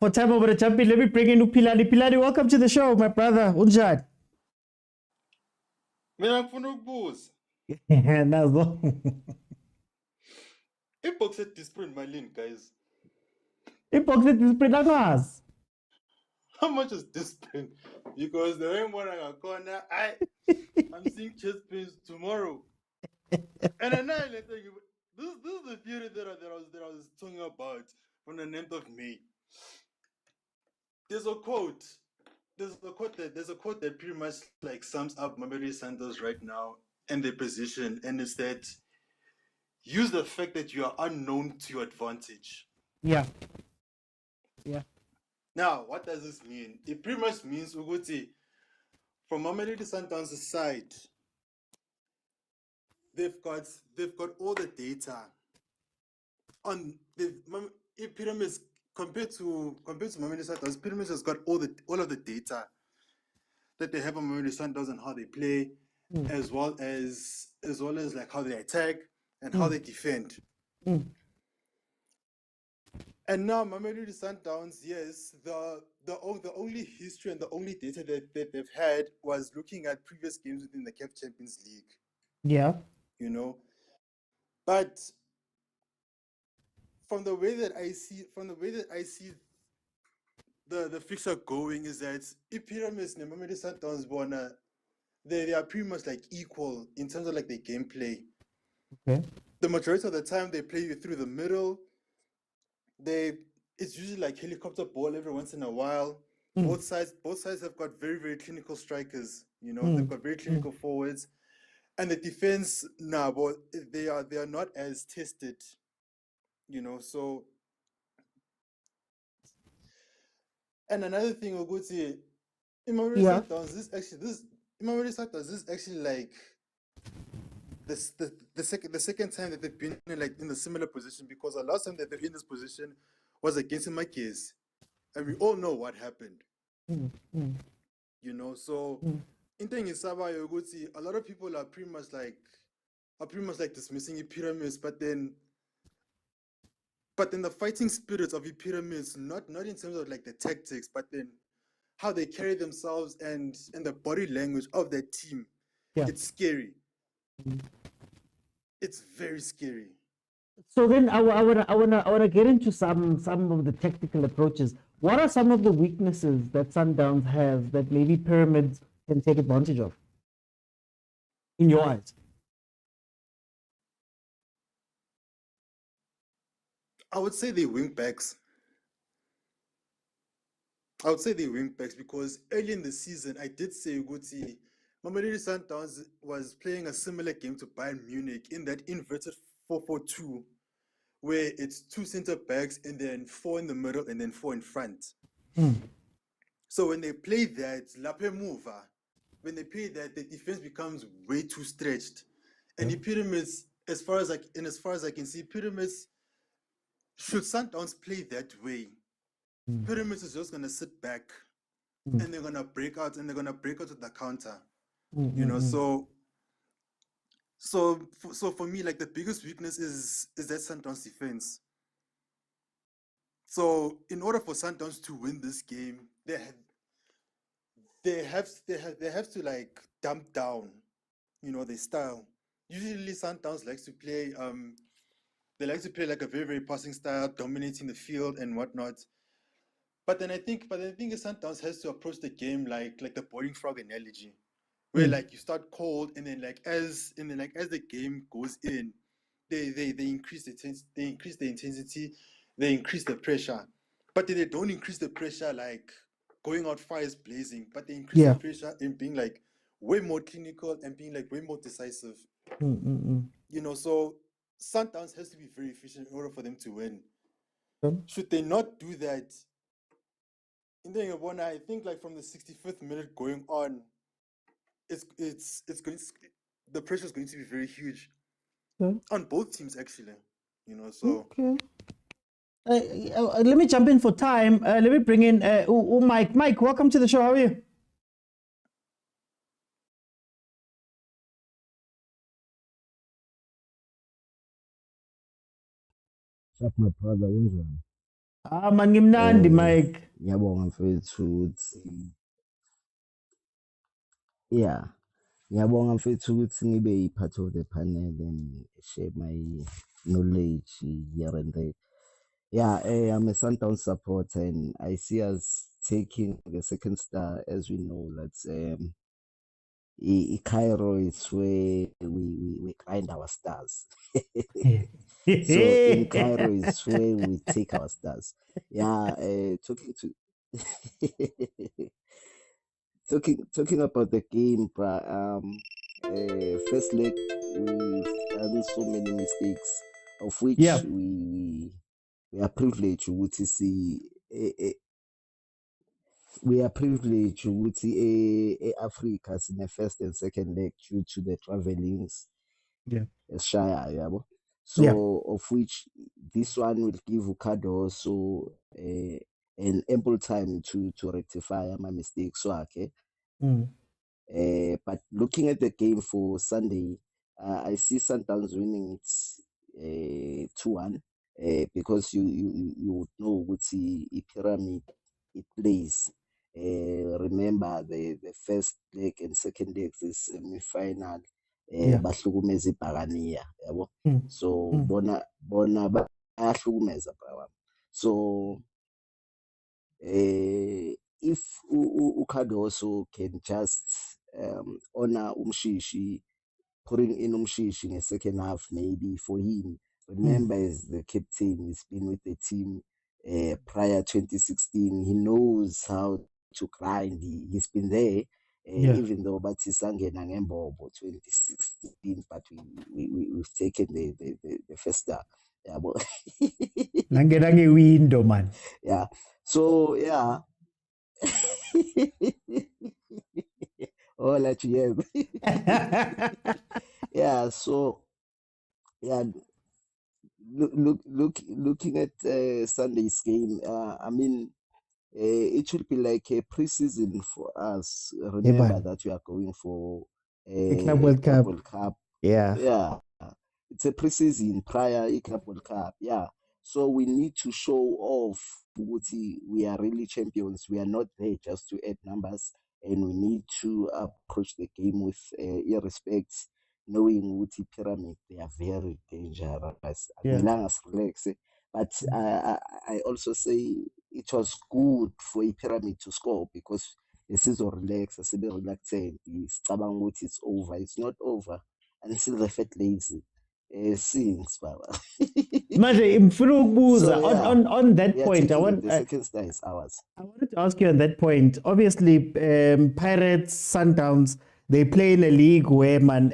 A: For time over the champion, let me bring in Upilani. Pilani, welcome to the show, my brother. Unjad. Nazo.
J: Iboxe discipline Malin, guys.
A: Iboxe discipline Agaz.
J: How much is discipline? Because the way I'm corner, I'm seeing chest pains tomorrow. And then this is the theory that I was talking about from the 9th of May. There's a quote that pretty much like sums up Mamelodi Sundowns right now and their position, and it's that use the fact that you are unknown to your advantage.
A: Yeah.
J: Now, what does this mean? It pretty much means Uguti, from Mamelodi Sundowns' side, they've got all the data on the Pyramids compared to Mamelodi Sundowns. Pyramids has got all of the data that they have on Mamelodi Sundowns and how they play, as well as like how they attack and how they defend. And now Mamelodi Sundowns, yes, the only history and the only data that they've had was looking at previous games within the CAF Champions League.
A: Yeah.
J: But from the way that I see the fixture going is that Pyramids and Mamelodi Sundowns they are pretty much like equal in terms of like their gameplay.
A: Okay.
J: The majority of the time they play you through the middle. It's usually like helicopter ball every once in a while. Both sides have got very, very clinical strikers. They've got very clinical forwards, and the defense now, but they are not as tested. So. And another thing, I would say, Mamelodi Sundowns, this is actually like the second time that they've been in a similar position, because the last time that they're in this position was against Makis, and we all know what happened. So in thing is Sabayo, a lot of people are pretty much like dismissing the Pyramids, but then the fighting spirits of the Pyramids, not in terms of like the tactics, but then how they carry themselves and the body language of their team.
A: Yeah.
J: It's scary. It's very scary.
A: So then I wanna get into some of the technical approaches. What are some of the weaknesses that Sundowns has that maybe Pyramids can take advantage of, in your eyes?
J: I would say they wing backs. I would say they wing backs because early in the season, I did say Guti, Mamelodi Sundowns was playing a similar game to Bayern Munich in that inverted 4-4-2, where it's 2 center backs and then 4 in the middle and then 4 in front. So when they play that, when they play that, the defense becomes way too stretched. And the Pyramids, as far as I can see, Pyramids, should Sundowns play that way, Pyramids is just gonna sit back and they're gonna break out with the counter. You know, so for me, like the biggest weakness is that Sundowns defense. So in order for Sundowns to win this game, they have to like dump down, you know, their style. Usually Sundowns likes to play they like to play like a very, very passing style, dominating the field and whatnot. But then I think Sundowns has to approach the game like the boiling frog analogy, where like you start cold and then as the game goes in, they increase the intensity, they increase the pressure, but then they don't increase the pressure like going out fires blazing, but they increase the pressure in being like way more clinical and being like way more decisive. You know, so Sundowns has to be very efficient in order for them to win. Should they not do that, I think like from the 65th minute going on, the pressure is going to be very huge on both teams actually. You know, so
A: okay. Let me jump in for time. Let me bring in Mike. Mike, welcome to the show. How are you?
K: What's my brother unjani?
A: Man ngimnandi Mike.
K: Ngiyabonga mfethu ukuthi ngiyabonga mfethu ukuthi ngibe part of the panel and share my knowledge here and there. I'm a Sundowns supporter and I see us taking the second star. As we know that Cairo is where we grind our stars. So in Cairo is where we take our stars. Talking about the game, first leg we've done so many mistakes, of which we are privileged to see. We are privileged to see Africa in the first and second leg due to the travelings. So of which this one will give Ukado also an ample time to rectify my mistakes. So okay. But looking at the game for Sunday, I see Sundowns winning it 2-1 because you would know what the pyramid it plays. Remember the first leg and second leg is semi-final. Bahlukumeza ibhakaniya yabo, so bona bayahlukumeza bra. So if Ukadoso can just honor Umshishi, putting in Umshishi in the second half, maybe for him. Remember, as the captain, he's been with the team prior 2016. He knows how to grind. He's been there, even though Batisangena Ngembobo 2016, but we've taken the first star. Yeah, but
A: window, man.
K: Yeah. So yeah. All at you. Yeah. So yeah. Looking at Sunday's game, I mean, it should be like a preseason for us. Remember that we are going for
A: the Club World Cup.
K: Yeah. It's a preseason prior Club World Cup. Yeah. So we need to show off we are really champions. We are not there just to add numbers, and we need to approach the game with irrespect, knowing pyramid, they are very dangerous. Relax. But I also say it was good for a pyramid to score because this is relax, a bit reluctant. It's over. It's not over until the fat lazy sings, Baba.
A: Manje,
K: So,
A: on that
K: we are
A: point,
K: taking it. The second star is ours.
A: I wanted to ask you on that point. Obviously, Pirates, Sundowns, they play in a league where man,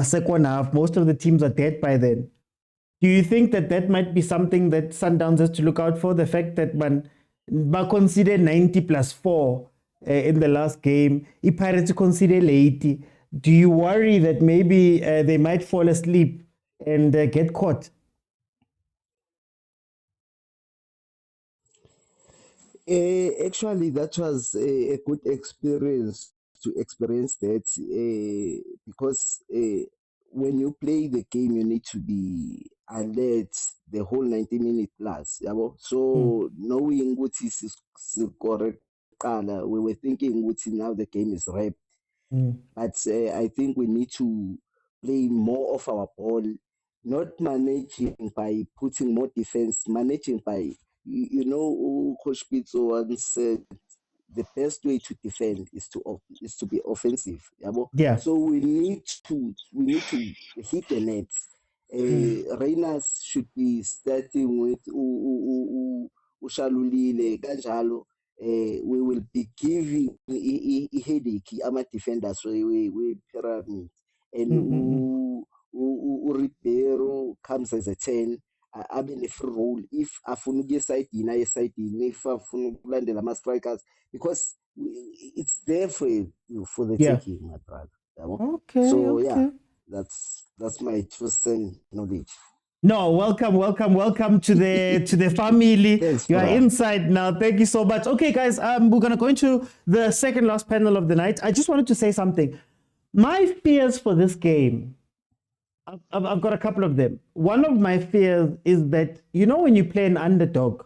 A: second half, most of the teams are dead by then. Do you think that might be something that Sundowns has to look out for? The fact that man consider 90 plus 4 in the last game, if Pirates consider 80, do you worry that maybe they might fall asleep and get caught?
K: Actually, that was a good experience to experience that because when you play the game, you need to be alert the whole 90 minutes plus. So knowing what is correct, we were thinking what now the game is wrapped. But I think we need to play more of our ball, not managing by putting more defense, managing by, Coach Pitso once said, the best way to defend is to be offensive.
A: Yeah.
K: So we need to hit the nets. Reyners should be starting with Ushalulile, Ganjalo. We will be giving a headache ama defenders we pyramid, and Ribeiro comes as a 10. Abe ne free role if afuna ukuya esayidini aye esayidini, if afuna ukulandela ama-strikers, because it's there for the taking, my brother.
A: Okay.
K: So that's my 2 cents knowledge.
A: No, welcome to the family.
K: Thanks,
A: you are
K: bro.
A: inside now. Thank you so much. Okay, guys, we're gonna go into the second last panel of the night. I just wanted to say something. My fears for this game, I've got a couple of them. One of my fears is that, when you play an underdogs,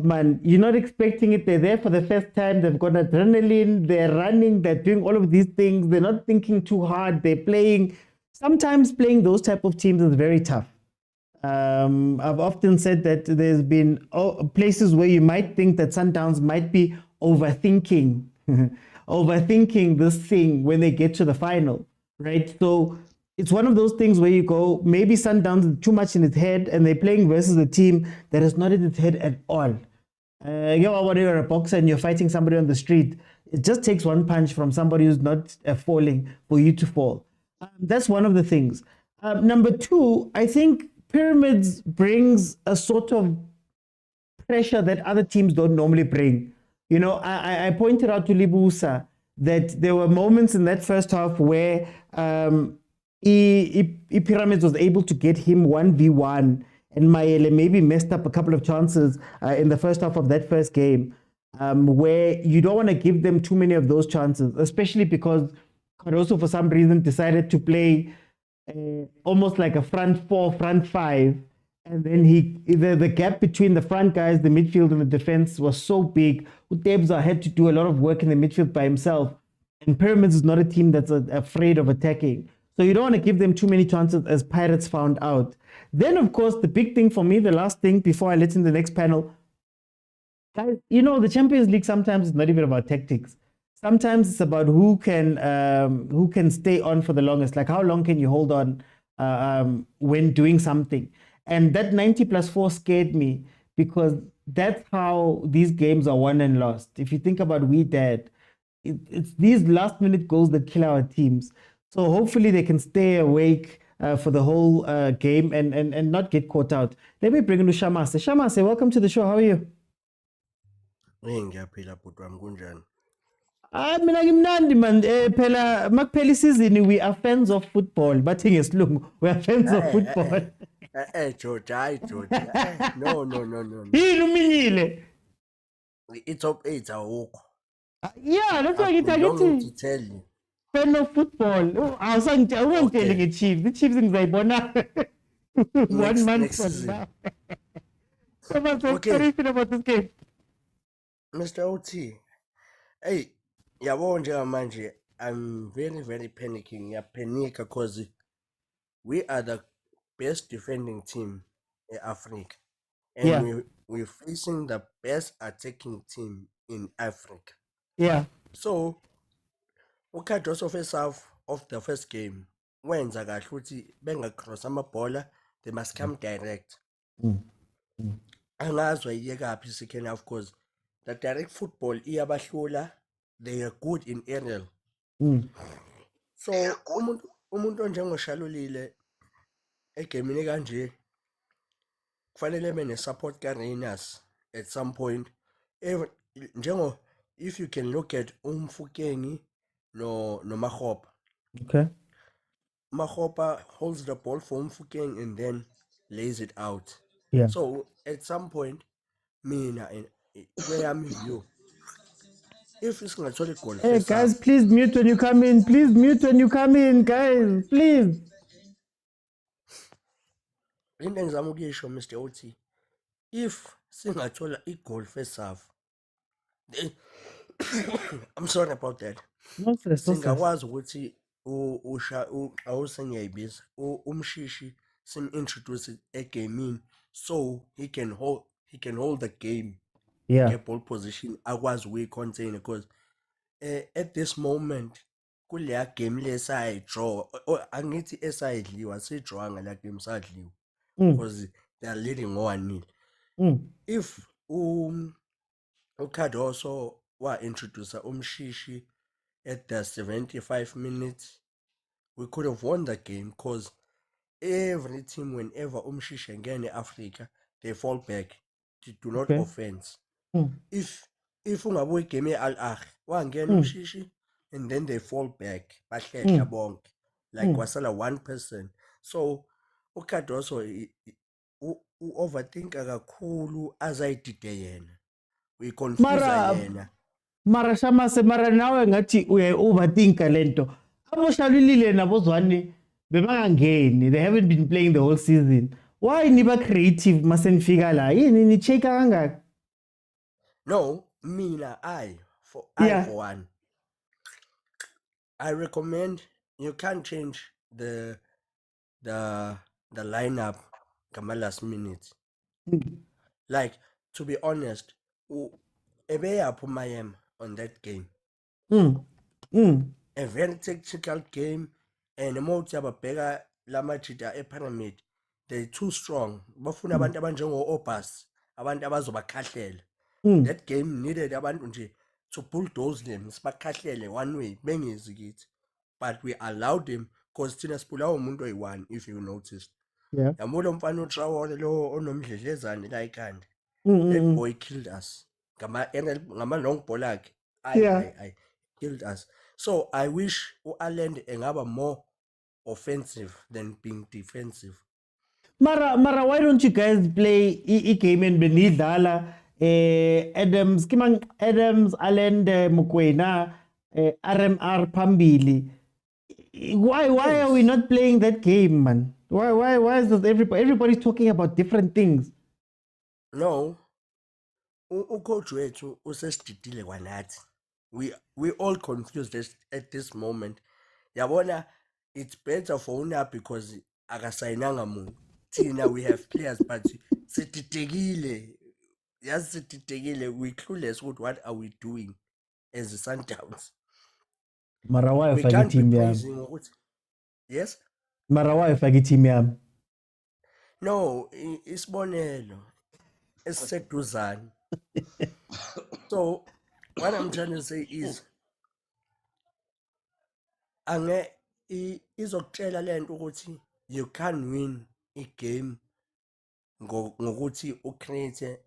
A: man, you're not expecting it. They're there for the first time. They've got adrenaline. They're running. They're doing all of these things. They're not thinking too hard. They're playing. Sometimes playing those type of teams is very tough. I've often said that there's been places where you might think that Sundowns might be overthinking this thing when they get to the final, right? So it's one of those things where you go, maybe Sundowns is too much in its head and they're playing versus a team that is not in its head at all. You're a boxer and you're fighting somebody on the street. It just takes one punch from somebody who's not falling for you to fall. That's one of the things. Number two, I think Pyramids brings a sort of pressure that other teams don't normally bring. I pointed out to Libusa that there were moments in that first half where Pyramids was able to get him 1v1, and Maele maybe messed up a couple of chances in the first half of that first game, where you don't want to give them too many of those chances, especially because Caruso, for some reason, decided to play almost like a front four, front five. And then the gap between the front guys, the midfield and the defense was so big. Utebza had to do a lot of work in the midfield by himself. And Pyramids is not a team that's afraid of attacking. So you don't want to give them too many chances, as Pirates found out. Then, of course, the big thing for me, the last thing before I let in the next panel, guys, the Champions League sometimes is not even about tactics. Sometimes it's about who can stay on for the longest. Like, how long can you hold on when doing something? And that 90 plus 4 scared me, because that's how these games are won and lost. If you think about Dad, it's these last minute goals that kill our teams. So hopefully they can stay awake for the whole game and not get caught out. Let me bring in Shamase. Shamase, welcome to the show. How are you? Mina ngimnandi man. Phela makuphela isizini, we are fans of football. Bathi ngesilungu, we are fans of football.
L: George. No.
A: Yini uminyile?
L: Top 8 awukho.
A: Yeah, that's why
L: I don't need to tell you.
A: Fan of football. Awusangitsheli nge-Chiefs. The Chiefs ngizayibona. 1 month
L: next
A: from
L: season.
A: now. Thomas,
L: Okay.
A: how do you feel about this game?
L: Mr. OT, hey, yabo njengamanje, I'm very, very panicking. Panic because we are the best defending team in Africa. And
A: Yeah.
L: we're facing the best attacking team in Africa.
A: Yeah.
L: So, ukade also first half of the first game, wenza kahle ukuthi bengacross amabhola, they must come direct. Angazwa iyekaphi second half because the direct football iyabahlula, they are good in aerial. So umuntu onjengoshalulile egamini kanje kufanele ebe ne-support ka-Rangers at some point. If you can look at Umfukeni no Mahopa.
A: Okay.
L: Mahopa holds the ball for Umfukeng and then lays it out.
A: Yeah.
L: So at some point, mina where I'm view, if it's not a goal,
A: Hey guys, please mute when you come in. Please mute when you come in, guys. Please.
L: into engizama ukuyisho Mr. OT, if singathola i-goal first half, I'm sorry about that.
A: No stress, no stress.
L: Singakwazi ukuthi awusengiyayibiza umshishi sim-introduce egamini so he can hold the game.
A: Yeah.
L: Ball position akwazi ukuyi-contain because at this moment kuleya game lesayidraw angithi esayidliwa siyidrawanga la game sadliwa because they are leading ngo-1-0. If uCardoso wa-introduce umshishi at the 75 minutes, we could have won the game because every team, whenever umshishi ngene Africa, they fall back. They do not offense. If ungabuyi game ye-Al-Ahly, wangena umshishi and then they fall back. Bahlehla bonke. Like wasala one person. So uCardoso u-overthinka kakhulu azayidide yena. We confuse yena.
A: Mara Shamase, mara nawe ngathi uya-overthinka lento. Aboshalulile nabozwane bebangangeni. They haven't been playing the whole season. Why niba creative masenifika la? Yini ni check kangaka?
L: No, mina for one, I recommend you can't change the lineup kama last minute. Like, to be honest, Ebeya Miami on that game. A very tactical game, and emote ababheka lamajita ePyramid, they're too strong. Bafuna abantu abanjengo Obas, abantu abazobakhahlela. That game needed abantu nje to bulldoze them, sibakhahlele one way, bengezi kithi. But we allowed them because thina sipula umuntu oyi-1 if you noticed.
A: Yeah.
L: Yamulo mfana uTraore lo onomdledlezane la ekhanda. That boy killed us. Ngama long ball akhe. I killed us. So I wish uAlend engaba more offensive than being defensive.
A: Mara, why don't you guys play a game and benidala Adams, Alend, Mokwena, RMR Pambili? Why are we not playing that game, man? Why is this everybody's talking about different things?
L: No. Coach wethu usesididile kwanathi. We all confused at this moment. Yabona, it's better for una because akasayinanga muntu. Tina, we have players but sididekile. Yes, sididekile. We clueless with what are we doing as the Sundowns.
A: Marawa
L: we can't be praising ukuthi. Yes?
A: Marawa ifake team yami.
L: No, isibonelo esiseduzane. So what I'm trying to say is izokutshela lento ukuthi you can win a game ngokuthi ucreate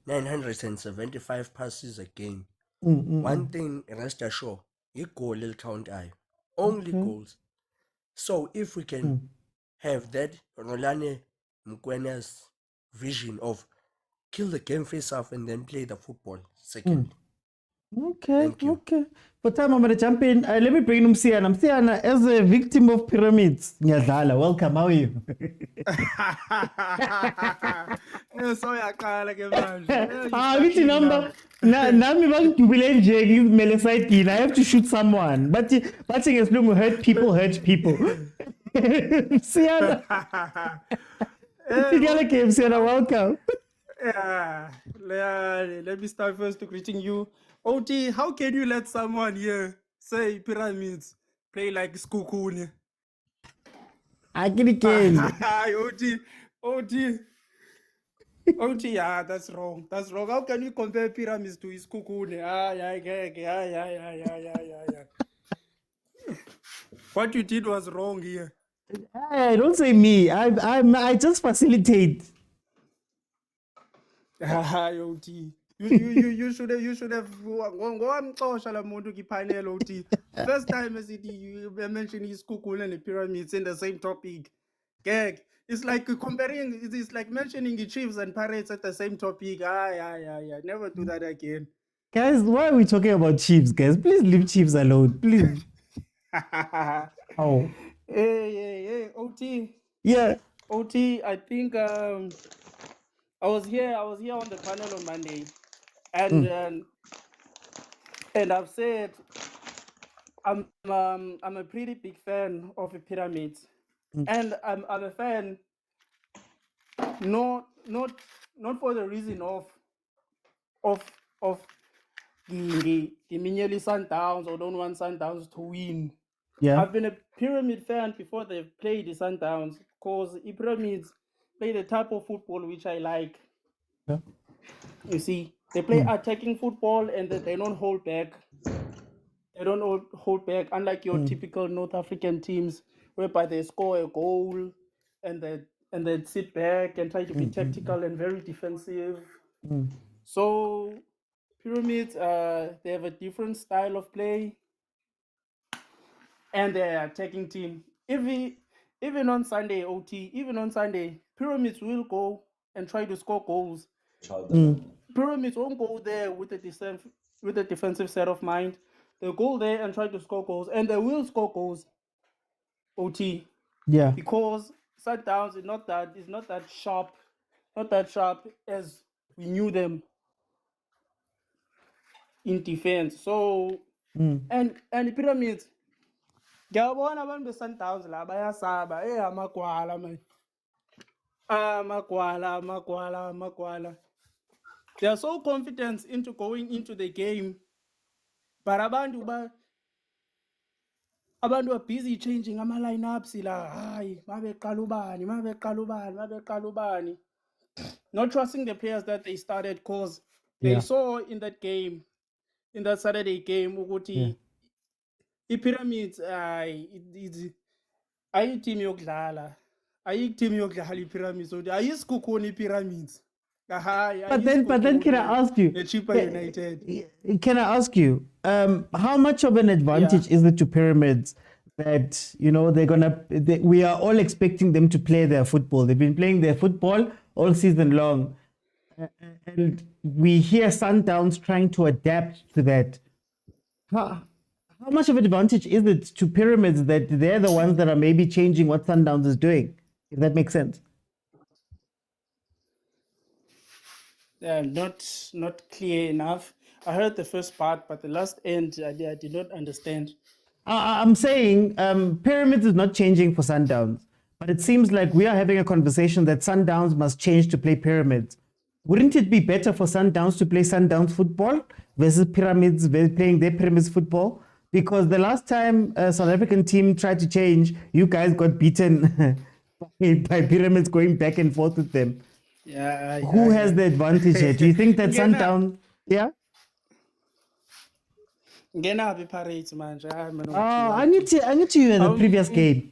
L: 975 passes a game. One thing rest assured, i-goal elicountayo. Only goals. So if we can have that Rulani Mkwena's vision of kill the game face off and then play the football second.
A: Okay. For time, I'm going to jump in. Let me bring in Msiana. Msiana, as a victim of pyramids, Nyadala, welcome. How are you? Which number? Nami bang tubile nje mele side I have to shoot someone. But as long hurt people. Msiana. Msiana, welcome.
M: Let me start first to greeting you. OT, how can you let someone here say pyramids play like skukuni?
A: I get it.
M: OT, yeah, that's wrong. That's wrong. How can you compare pyramids to iskukuni? What you did was wrong here.
A: Hey, don't say me. I just facilitate.
M: OT. You should have OT. First time as you mentioned iskukuni and the pyramids in the same topic. Gag. It's like comparing, it's like mentioning the Chiefs and Pirates at the same topic. Never do that again.
A: Guys, why are we talking about Chiefs, guys? Please leave Chiefs alone, please. Oh.
M: Hey, OT.
A: Yeah.
M: OT, I think I was here on the panel on Monday. And I've said I'm a pretty big fan of the pyramids. And I'm a fan not for the reason of the Minyeli Sundowns or don't want Sundowns to win.
A: Yeah.
M: I've been a pyramid fan before they played the Sundowns because the pyramids play the type of football which I like.
A: Yeah.
M: You see, they play attacking football and they don't hold back. They don't hold back, unlike your typical North African teams, whereby they score a goal and then sit back and try to be tactical and very defensive. So pyramids, they have a different style of play, and they're attacking team. Even on Sunday, OT, even on Sunday, pyramids will go and try to score goals. Pyramids won't go there with a defensive set of mind. They'll go there and try to score goals, and they will score goals. OT.
A: Yeah.
M: Because Sundowns is not that sharp, as we knew them in defense. So and the pyramids. Ngiyabona abantu be-Sundowns la bayasaba amagwala man. Amagwala. They are so confident into going into the game, but abantu are busy changing ama-lineups la. Hayi, mabeqala ubani. Not trusting the players that they started because they saw in that game, in that Saturday game, ukuthi i-pyramids ayi-team yokudlala. Ayi-team yokudlala i-pyramids. Ayisikhukhuni i-pyramids.
A: But then can I ask you? Can I ask you, how much of an advantage is it to pyramids that we are all expecting them to play their football? They've been playing their football all season long, and we hear Sundowns trying to adapt to that. How much of an advantage is it to pyramids that they're the ones that are maybe changing what Sundowns is doing? If that makes sense.
M: Not clear enough. I heard the first part, but the last end I did not understand.
A: I'm saying pyramids is not changing for Sundowns, but it seems like we are having a conversation that Sundowns must change to play pyramids. Wouldn't it be better for Sundowns to play Sundowns football versus pyramids playing their pyramids football? Because the last time a South African team tried to change, you guys got beaten by pyramids going back and forth with them. Who has the advantage here? Do you think that Sundowns? Yeah.
M: Pirates, man.
A: I need to you in the previous game.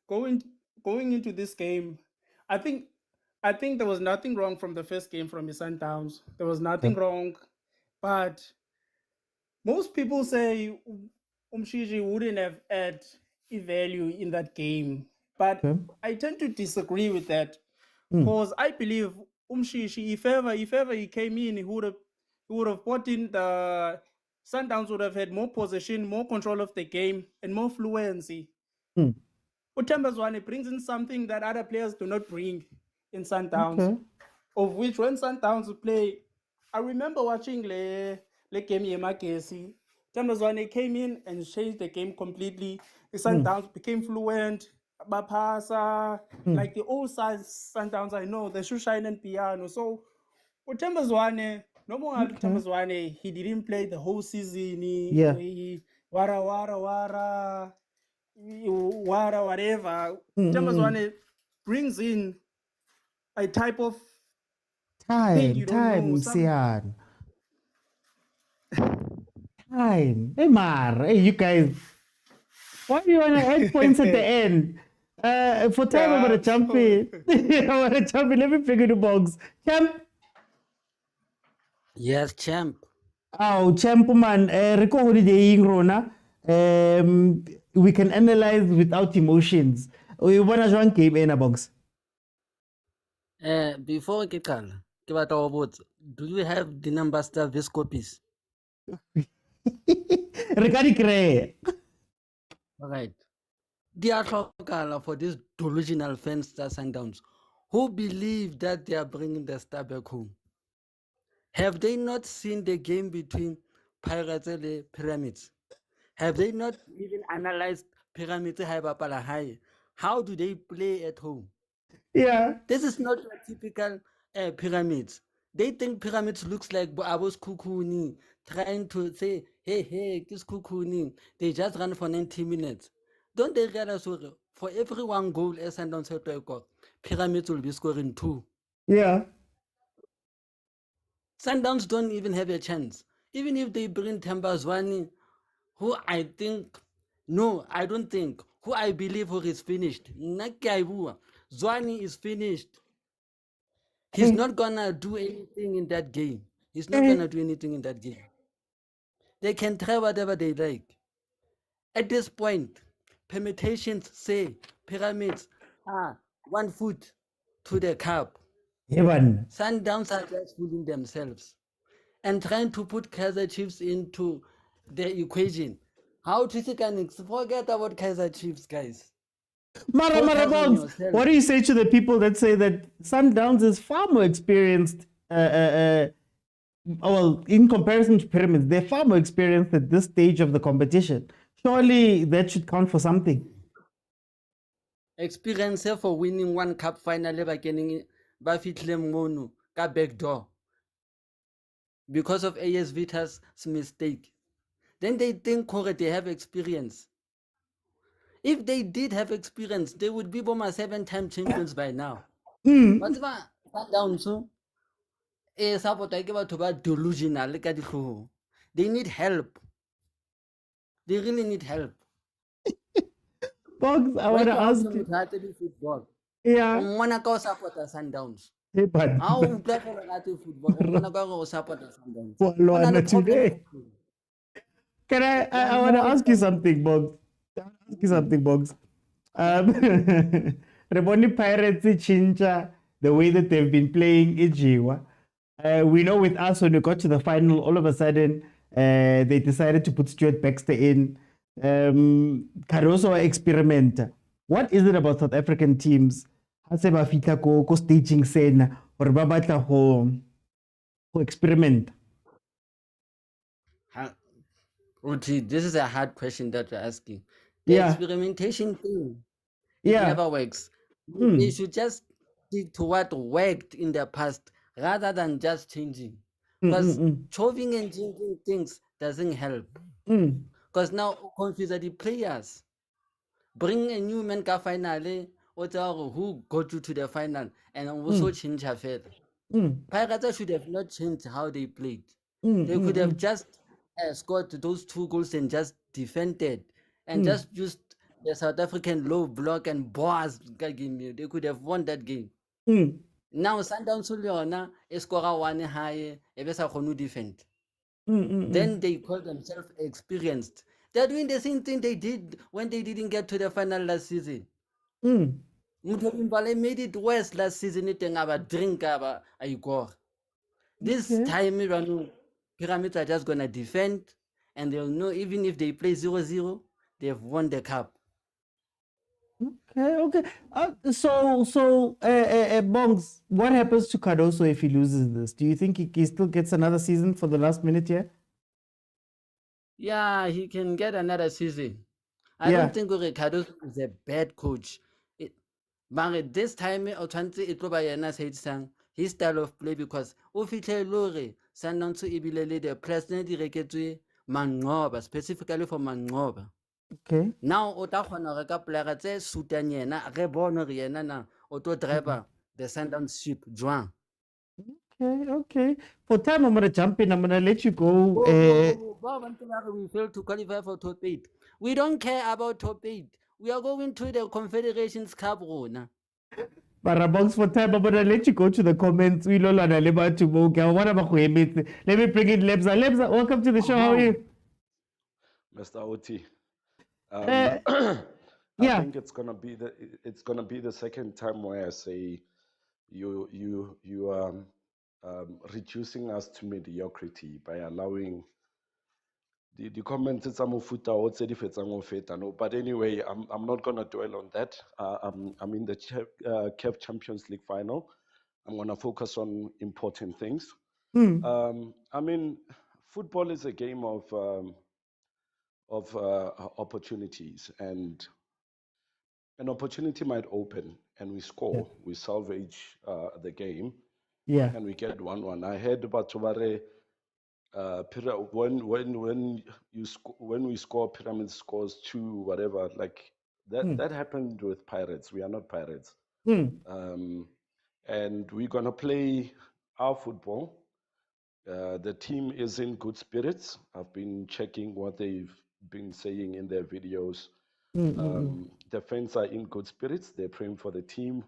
M: Going into this game, I think there was nothing wrong from the first game from the Sundowns. There was nothing wrong, but most people say Umshiji wouldn't have had value in that game. But I tend to disagree with that because I believe Umshishi, if ever he came in, he would have brought in the Sundowns would have had more possession, more control of the game, and more fluency. Utembazwane brings in something that other players do not bring in Sundowns. Of which when Sundowns play, I remember watching the game Yemagesi. Utembazwane came in and changed the game completely. The Sundowns became fluent. Bapasa, like the old Sundowns I know, the Shushain and Piano. So Utembazwane, no more Utembazwane, he didn't play the whole season. He wara, whatever. Utembazwane brings in a type of thing you don't know.
A: Sian. Time. Hey, Mar. Hey, you guys. Why do you want to add points at the end? For time, I'm going to jump in. I'm going to jump in. Let me figure the box. Champ?
N: Yes, champ.
A: Oh, champ, man. Rico holiday Rona. We can analyze without emotions. We want to join game in a box.
N: Before ke qala, ke batla ho botsa, do you have the number service copies? Alright. They are hlokahala for these delusional fans that Sundowns who believe that they are bringing the star back home. Have they not seen the game between Pirates and Pyramids? Have they not even analyzed Pyramids high? How do they play at home?
A: Yeah.
N: This is not a typical Pyramids. They think Pyramids looks like Abos Kukuni, trying to say, hey, this Kukuni. They just run for 90 minutes. Don't they realize for every one goal as Sundowns Pyramids will be scoring 2?
A: Yeah.
N: Sundowns don't even have a chance. Even if they bring Tambazwani, who I don't think, who I believe who is finished. Zwani is finished. He's not gonna do anything in that game. He's not gonna do anything in that game. They can try whatever they like. At this point, permutations say Pyramids are 1 foot to the cup. Sundowns are just fooling themselves and trying to put Kaizer Chiefs into the equation. How to forget about Kaizer Chiefs, guys.
A: Mara Bogs, what do you say to the people that say that Sundowns is far more experienced? Well, in comparison to Pyramids, they're far more experienced at this stage of the competition. Surely that should count for something.
N: Experience for winning one cup final by getting Bafitlem back door because of AS Vita's mistake. Then they think they have experience. If they did have experience, they would be 7-time champions by now. What's about down so? Delusional. They need help. They really need help.
A: Bogs, I want to ask you. Yeah.
N: Monaco support Sundowns.
A: Hey, but
N: how football? Monaco support Sundowns.
A: Today. Can I want to ask you something, Bogs. Reboni Pirates chincha the way that they've been playing Ijiwa. We know with us when we got to the final, all of a sudden they decided to put Stuart Baxter in. Caruso experiment. What is it about South African teams? How se ba fitla ko staging sena or ba batla go experiment?
N: This is a hard question that you're asking. The experimentation thing, it never works. They should just stick to what worked in the past rather than just changing. Because choving and changing things doesn't help. Because now confuse the players. Bring a new man ka finale, or who got you to the final, and also change her further. Pirates should have not changed how they played. They could have just scored those 2 goals and just defended and just used the South African low block and bars. They could have won that game. Now Sundowns score 1 high, defend. Then they call themselves experienced. They're doing the same thing they did when they didn't get to the final last season. They made it worse last season. It about drink about This time, Pyramids are just gonna defend, and they'll know even if they play 0-0, they've won the cup.
A: Okay. Bongs, what happens to Cardoso if he loses this? Do you think he still gets another season for the last minute here?
N: Yeah, he can get another season. I don't think Cardoso is a bad coach. But this time, o tshwantse e tlo ba yena sa his style of play, because o fitlhe le hore Sundowns ebile le the press ne di reketswe Manqoba, specifically for Manqoba.
A: Okay.
N: Now o tla kgona hore ka player tse suitang yena re bone hore yena na o tlo driver the Sundowns ship jwang.
A: Okay. For time, I'm going to jump in. I'm going to let you go.
N: We failed to qualify for top 8. We don't care about top 8. We are going to the Confederations Cup.
A: Bongs, for time, I'm going to let you go to the comments. Let me bring in Lebza. Lebza, welcome to the show. How are you?
O: Mr. OT.
A: Yeah.
O: I think it's gonna be the second time where I say you reducing us to mediocrity by allowing the comments. It's no, but anyway, I'm not gonna dwell on that. I'm in the CAF Champions League final. I'm gonna focus on important things. I mean, football is a game of opportunities, and an opportunity might open and we score, we salvage the game, and we get 1-1. I heard about Tobare, when we score, Pyramid scores 2, whatever, like that happened with Pirates. We are not Pirates. And we're gonna play our football. The team is in good spirits. I've been checking what they've been saying in their videos. The fans are in good spirits. They're praying for the team,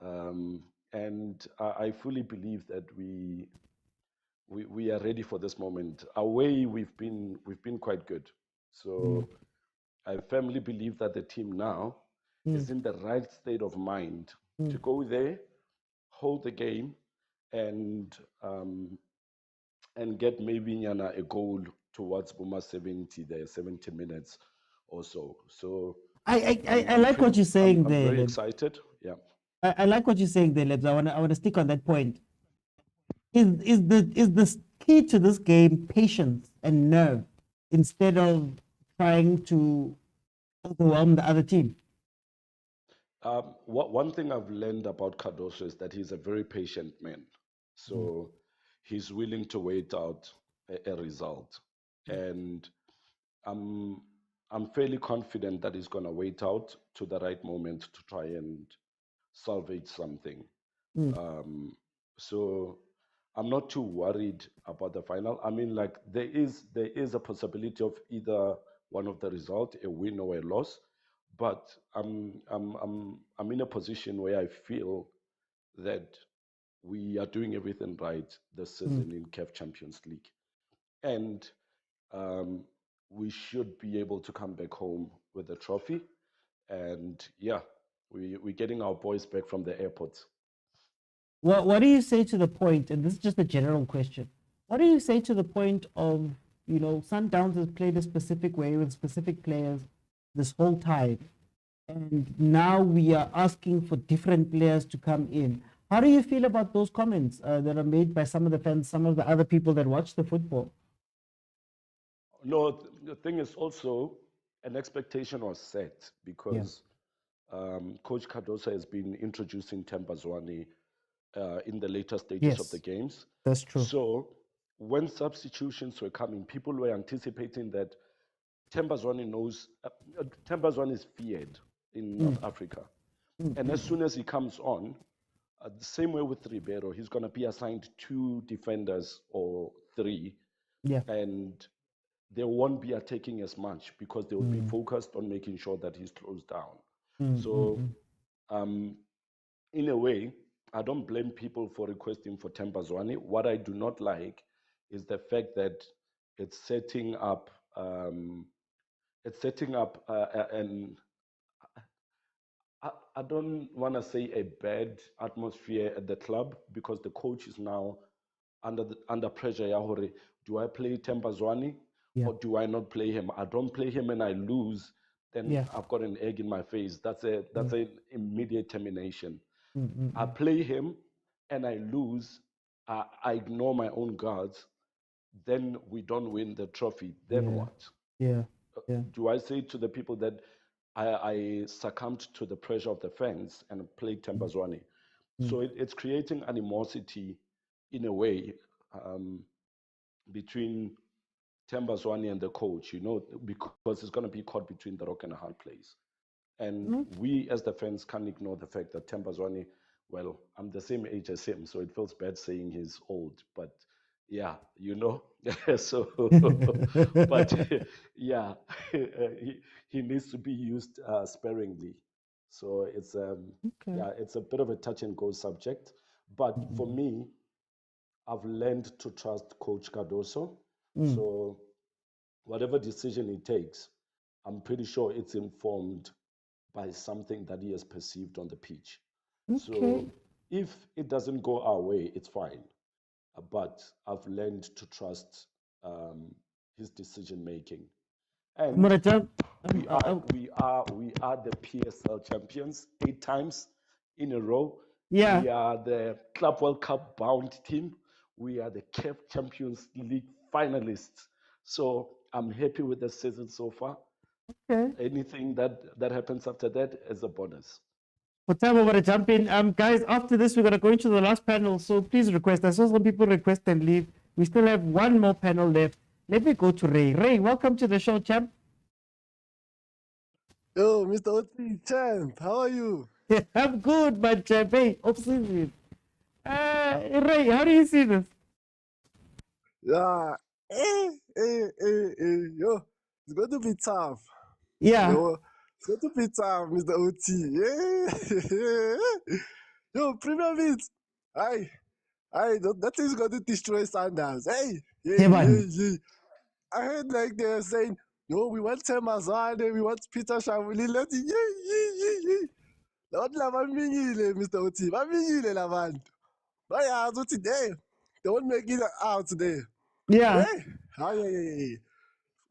O: and I fully believe that we are ready for this moment. Away, we've been quite good. So I firmly believe that the team now is in the right state of mind to go there, hold the game, and get maybe a goal towards Buma 70 minutes or so. So
A: I like what you're saying there.
O: I'm very excited. Yeah.
A: I like what you're saying there, Lebs. I want to stick on that point. Is the key to this game patience and nerve instead of trying to overwhelm the other team?
O: One thing I've learned about Cardoso is that he's a very patient man. So he's willing to wait out a result. And I'm fairly confident that he's going to wait out to the right moment to try and salvage something. So I'm not too worried about the final. I mean, like there is a possibility of either one of the result, a win or a loss. But I'm in a position where I feel that we are doing everything right this season in CAF Champions League, and we should be able to come back home with the trophy. And yeah, we're getting our boys back from the airport.
A: What do you say to the point, and this is just a general question, what do you say to the point of, Sundowns has played a specific way with specific players this whole time, and now we are asking for different players to come in? How do you feel about those comments that are made by some of the fans, some of the other people that watch the football?
O: No, the thing is also an expectation was set because Coach Cardoso has been introducing Thembazwane in the later stages of the games.
A: That's true.
O: So when substitutions were coming, people were anticipating that Thembazwane is feared in North Africa. And as soon as he comes on, the same way with Ribeiro, he's going to be assigned 2 defenders or 3. And they won't be attacking as much because they will be focused on making sure that he's closed down. So in a way, I don't blame people for requesting for Thembazwane. What I do not like is the fact that it's setting up an I don't want to say a bad atmosphere at the club because the coach is now under pressure. Yahore, do I play Tembazwani or do I not play him? I don't play him and I lose, then I've got an egg in my face. That's an immediate termination. I play him and I lose. I ignore my own guards. Then we don't win the trophy. Then what?
A: Yeah.
O: Do I say to the people that I succumbed to the pressure of the fans and played Tembazwani? So it's creating animosity in a way between Tembazwani and the coach, because it's going to be caught between the rock and a hard place. And we as the fans can't ignore the fact that Tembazwani, well, I'm the same age as him, so it feels bad saying he's old, but yeah, so, but yeah, he needs to be used sparingly. So it's it's a bit of a touch and go subject. But for me, I've learned to trust Coach Cardoso. So whatever decision he takes, I'm pretty sure it's informed by something that he has perceived on the pitch. So if it doesn't go our way, it's fine. But I've learned to trust his decision making. And we are the PSL champions 8 times in a row.
A: Yeah.
O: We are the Club World Cup bound team. We are the CAF Champions League finalists. So I'm happy with the season so far.
A: Okay.
O: Anything that happens after that is a bonus.
A: For time, we're going to jump in. Guys, after this, we're going to go into the last panel. So please request. I saw some people request and leave. We still have one more panel left. Let me go to Ray. Ray, welcome to the show, champ.
F: Yo, Mr. Oti, champ, how are you?
A: I'm good, my champ. Hey, off-season. Ray, how do you see this?
F: Yeah, yo, it's going to be tough.
A: Yeah.
F: Yo, it's going to be tough, Mr. Oti. Yeah. Yo, Premier League. That is going to destroy Sundowns. Hey, yeah. I heard like they're saying, no, we want Temazwane, we want Peter Shamuli. Yeah. Not lava mingile, Mr. Oti. Mingile la bantu. Bayazi ukuthi today, they won't make it out today.
A: Yeah.
F: Yeah.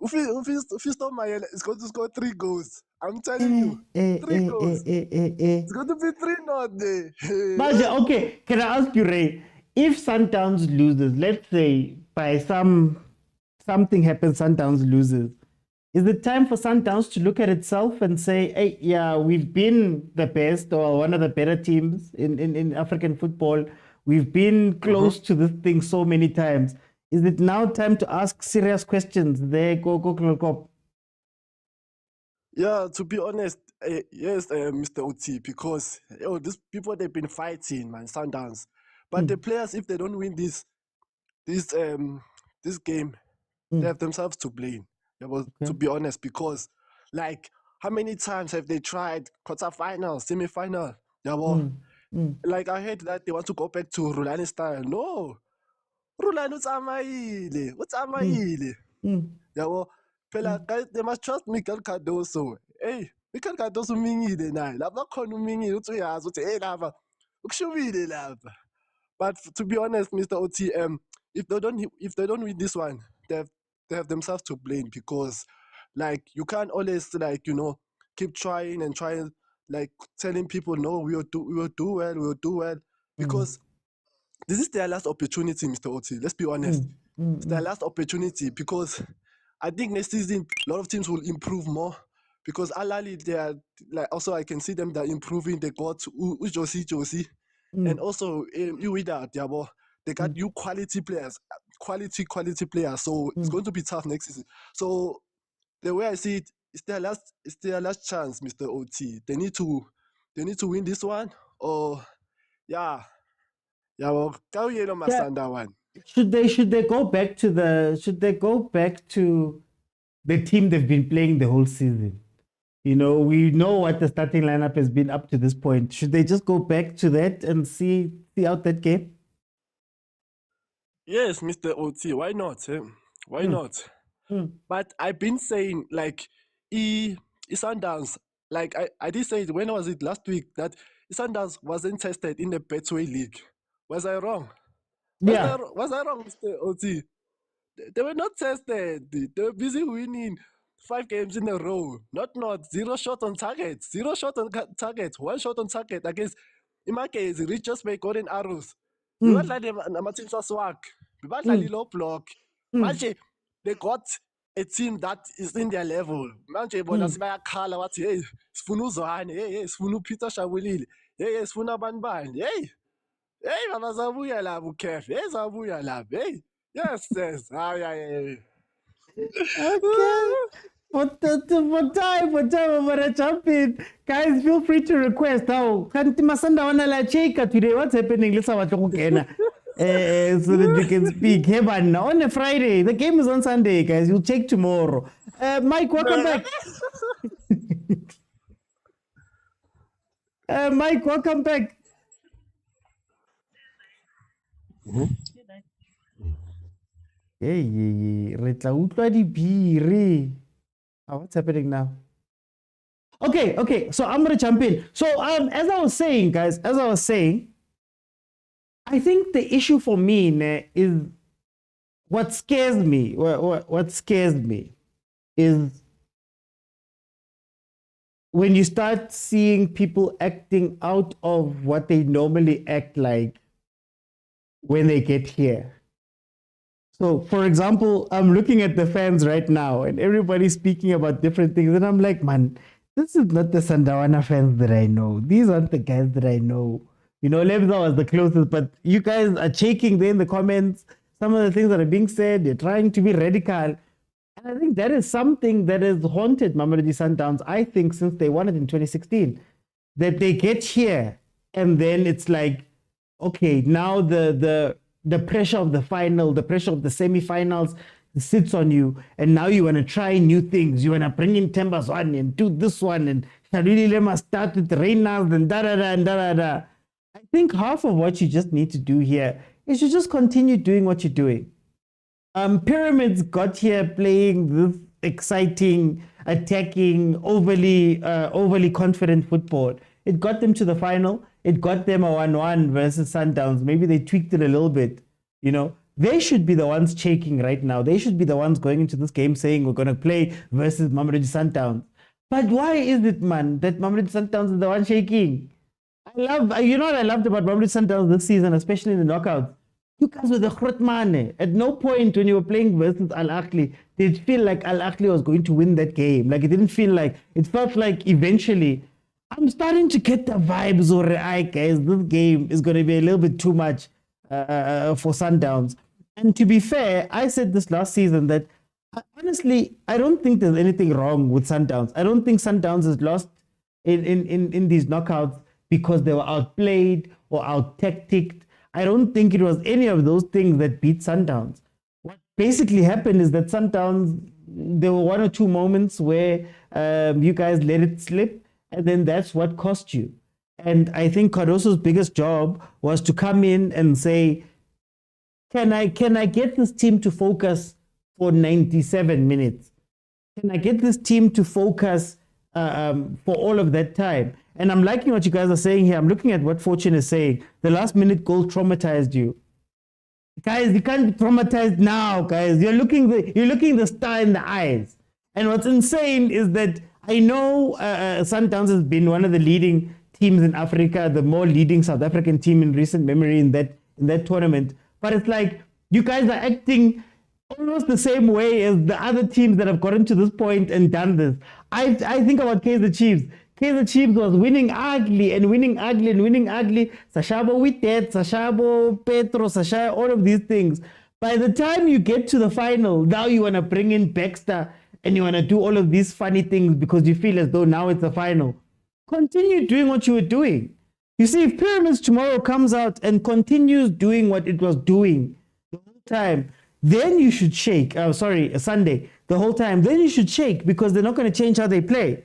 F: Fisto Mayele is going to score 3 goals. I'm telling you. 3 goals. It's going to be 3-0 there.
A: Okay, can I ask you, Ray? If Sundowns loses, let's say by something happens, Sundowns loses, is it time for Sundowns to look at itself and say, hey, yeah, we've been the best or one of the better teams in African football. We've been close to this thing so many times. Is it now time to ask serious questions? There, go.
F: Yeah, to be honest, yes, Mr. Oti, because these people, they've been fighting, man, Sundowns. But the players, if they don't win this game, they have themselves to blame. To be honest, because like how many times have they tried quarterfinal, semi-final? Like I heard that they want to go back to Rulani style. No, Rulani utsamayile. Guys, they must trust Mikel Cardoso. Hey, Mikel Cardoso mingile naye. Laba khona umingile uthi uyazi uthi hey lava ukushubile lava. But to be honest, Mr. Oti, if they don't win this one, they have themselves to blame, because like you can't always keep trying and trying, like telling people no, we will do well, because this is their last opportunity, Mr. Oti. Let's be honest. It's their last opportunity, because I think next season a lot of teams will improve more, because Ahly, they are like, also I can see them, they're improving. They got Josie. And also Uida, they got new quality players, quality players. So it's going to be tough next season. So the way I see it, it's their last chance, Mr. Oti. They need to win this one, or one.
A: Should they go back to the team they've been playing the whole season? We know what the starting lineup has been up to this point. Should they just go back to that and see out that game?
F: Yes, Mr. Oti. Why not? Why not? But I've been saying, like, Sundowns, like I did say it, when was it last week, that Sundowns wasn't tested in the Betway League. Was I wrong? Was I wrong, Mr. OT? They were not tested. They were busy winning 5 games in a row. Not 0 shot on target. 0 shot on target. 1 shot on target against Imakezi, Richards Bay, Golden Arrows. Namatim Saswak. Low block. Manje, they got a team that is in their level. Manje, bona sibayakhala wathi, hey, sifuna uZwane, hey, sifuna uPeter Shawulile, hey, sifuna banibani, hey, baba zabuya labo CAF, hey, zabuya labo, hey. Yes. Yeah.
A: Okay. For time, I'm gonna jump in. Guys, feel free to request. How can't Masanda wanna la check today? What's happening? Let's have a talk again. So that we can speak. Hey, man, on a Friday. The game is on Sunday, guys. You'll check tomorrow. Mike, welcome back. Mike, welcome back. Hey, what's happening now? Okay, so I'm gonna jump in. So as I was saying, guys, I think the issue for me is what scares me. What scares me is when you start seeing people acting out of what they normally act like when they get here. So, for example, I'm looking at the fans right now and everybody's speaking about different things. And I'm like, man, this is not the Sandawana fans that I know. These aren't the guys that I know. You know, Lebza was the closest, but you guys are shaking there in the comments. Some of the things that are being said, they're trying to be radical. And I think that is something that has haunted Mamelodi Sundowns, I think, since they won it in 2016. That they get here and then it's like, okay, now the pressure of the final, the pressure of the semi-finals sits on you, and now you want to try new things. You want to bring in Temba's one and do this one, and Shaluli Lema start with Reynolds and da-da-da and da-da-da. I think half of what you just need to do here is you just continue doing what you're doing. Pyramids got here playing this exciting, attacking, overly confident football. It got them to the final. It got them a 1-1 versus Sundowns. Maybe they tweaked it a little bit. You know, they should be the ones shaking right now. They should be the ones going into this game saying we're going to play versus Mamelodi Sundowns. But why is it, man, that Mamelodi Sundowns is the one shaking? You know what I loved about Mamelodi Sundowns this season, especially in the knockouts? You guys were the Khrotmane. At no point when you were playing versus Ahly did it feel like Ahly was going to win that game. Like, it didn't feel like, it felt like eventually, I'm starting to get the vibes, or guys, this game is going to be a little bit too much for Sundowns. And to be fair, I said this last season that honestly, I don't think there's anything wrong with Sundowns. I don't think Sundowns has lost in these knockouts because they were outplayed or out-tacticked. I don't think it was any of those things that beat Sundowns. What basically happened is that Sundowns, there were 1 or 2 moments where you guys let it slip, and then that's what cost you. And I think Cardoso's biggest job was to come in and say, can I get this team to focus for 97 minutes? Can I get this team to focus for all of that time? And I'm liking what you guys are saying here. I'm looking at what Fortune is saying. The last minute goal traumatized you. Guys, you can't be traumatized now, guys. You're looking the star in the eyes. And what's insane is that I know Sundowns has been one of the leading teams in Africa, the more leading South African team in recent memory in that tournament. But it's like you guys are acting almost the same way as the other teams that have gotten to this point and done this. I think about Kaizer Chiefs. Kaizer Chiefs was winning ugly and winning ugly and winning ugly. Sashabo with that, Sashabo, Petro, Sasha, all of these things. By the time you get to the final, now you want to bring in Baxter and you want to do all of these funny things because you feel as though now it's a final. Continue doing what you were doing. You see, if Pyramids tomorrow comes out and continues doing what it was doing the whole time, then you should shake. Sunday, the whole time. Then you should shake because they're not going to change how they play.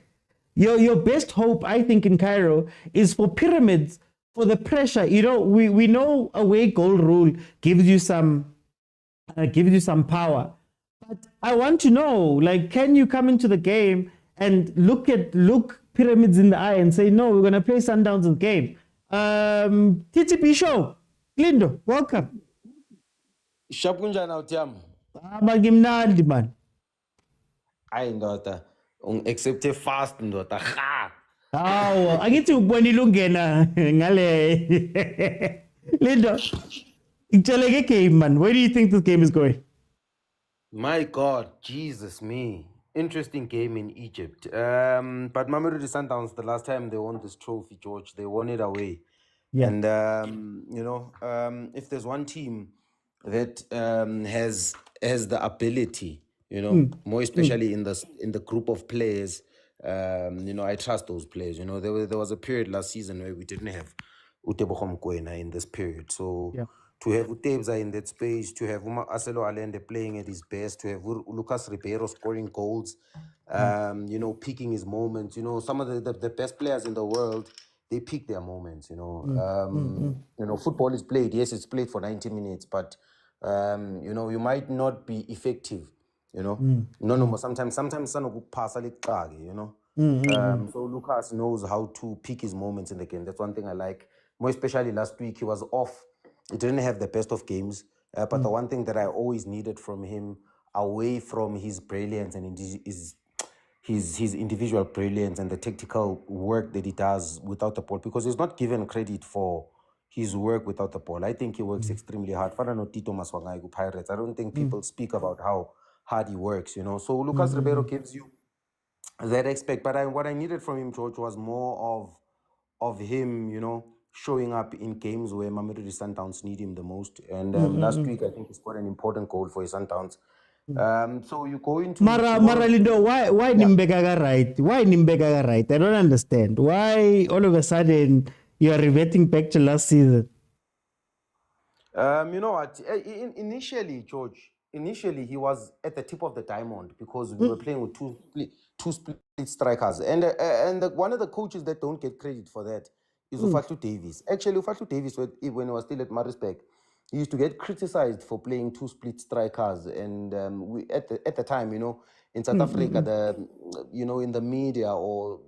A: Your best hope, I think, in Cairo is for Pyramids, for the pressure. You know, we know away goal rule gives you some power. But I want to know, like, can you come into the game and look pyramids in the eye and say, no, we're going to play Sundowns' game. TTP show. Lindo, welcome.
P: Shapunjana utyam.
A: Magimnandi man.
P: Hayi ndoda, accept fast ndoda. Ha.
A: Aw, angithi ubonile ungena ngale. Lindo, ngitshele game man. Where do you think this game is going?
P: My God, Jesus me. Interesting game in Egypt. But Mamelodi Sundowns, the last time they won this trophy, George, they won it away.
A: Yeah.
P: And if there's one team that has the ability, more especially in the group of players, I trust those players. There was a period last season where we didn't have mokwena in this period. So to have Utebza in that space, to have Aselo Allende playing at his best, to have Lucas Ribeiro scoring goals, picking his moments. Some of the best players in the world, they pick their moments. Football is played. Yes, it's played for 90 minutes, but you might not be effective. Sometimes so Lucas knows how to pick his moments in the game. That's one thing I like. More especially last week, he was off. He didn't have the best of games. But the one thing that I always needed from him, away from his brilliance and his individual brilliance and the tactical work that he does without the ball, because he's not given credit for his work without the ball. I think he works extremely hard. Tito Maswangai Pirates. I don't think people speak about how hard he works, So Lucas Ribeiro gives you that aspect. But what I needed from him, George, was more of him, showing up in games where Mamelodi Sundowns need him the most. And last week, I think he scored an important goal for his Sundowns. So you go into
A: Mara Lindo, why Nimbeka right? Why Nimbeka right? I don't understand. Why all of a sudden you are reverting back to last season?
P: You know what? Initially, George, he was at the tip of the diamond because we were playing with two split strikers. And one of the coaches that don't get credit for that is Ufatu Davies. Actually, Ufatu Davies, when he was still at Maritzburg, he used to get criticized for playing two split strikers. And we at the time, in South Africa, in the media or,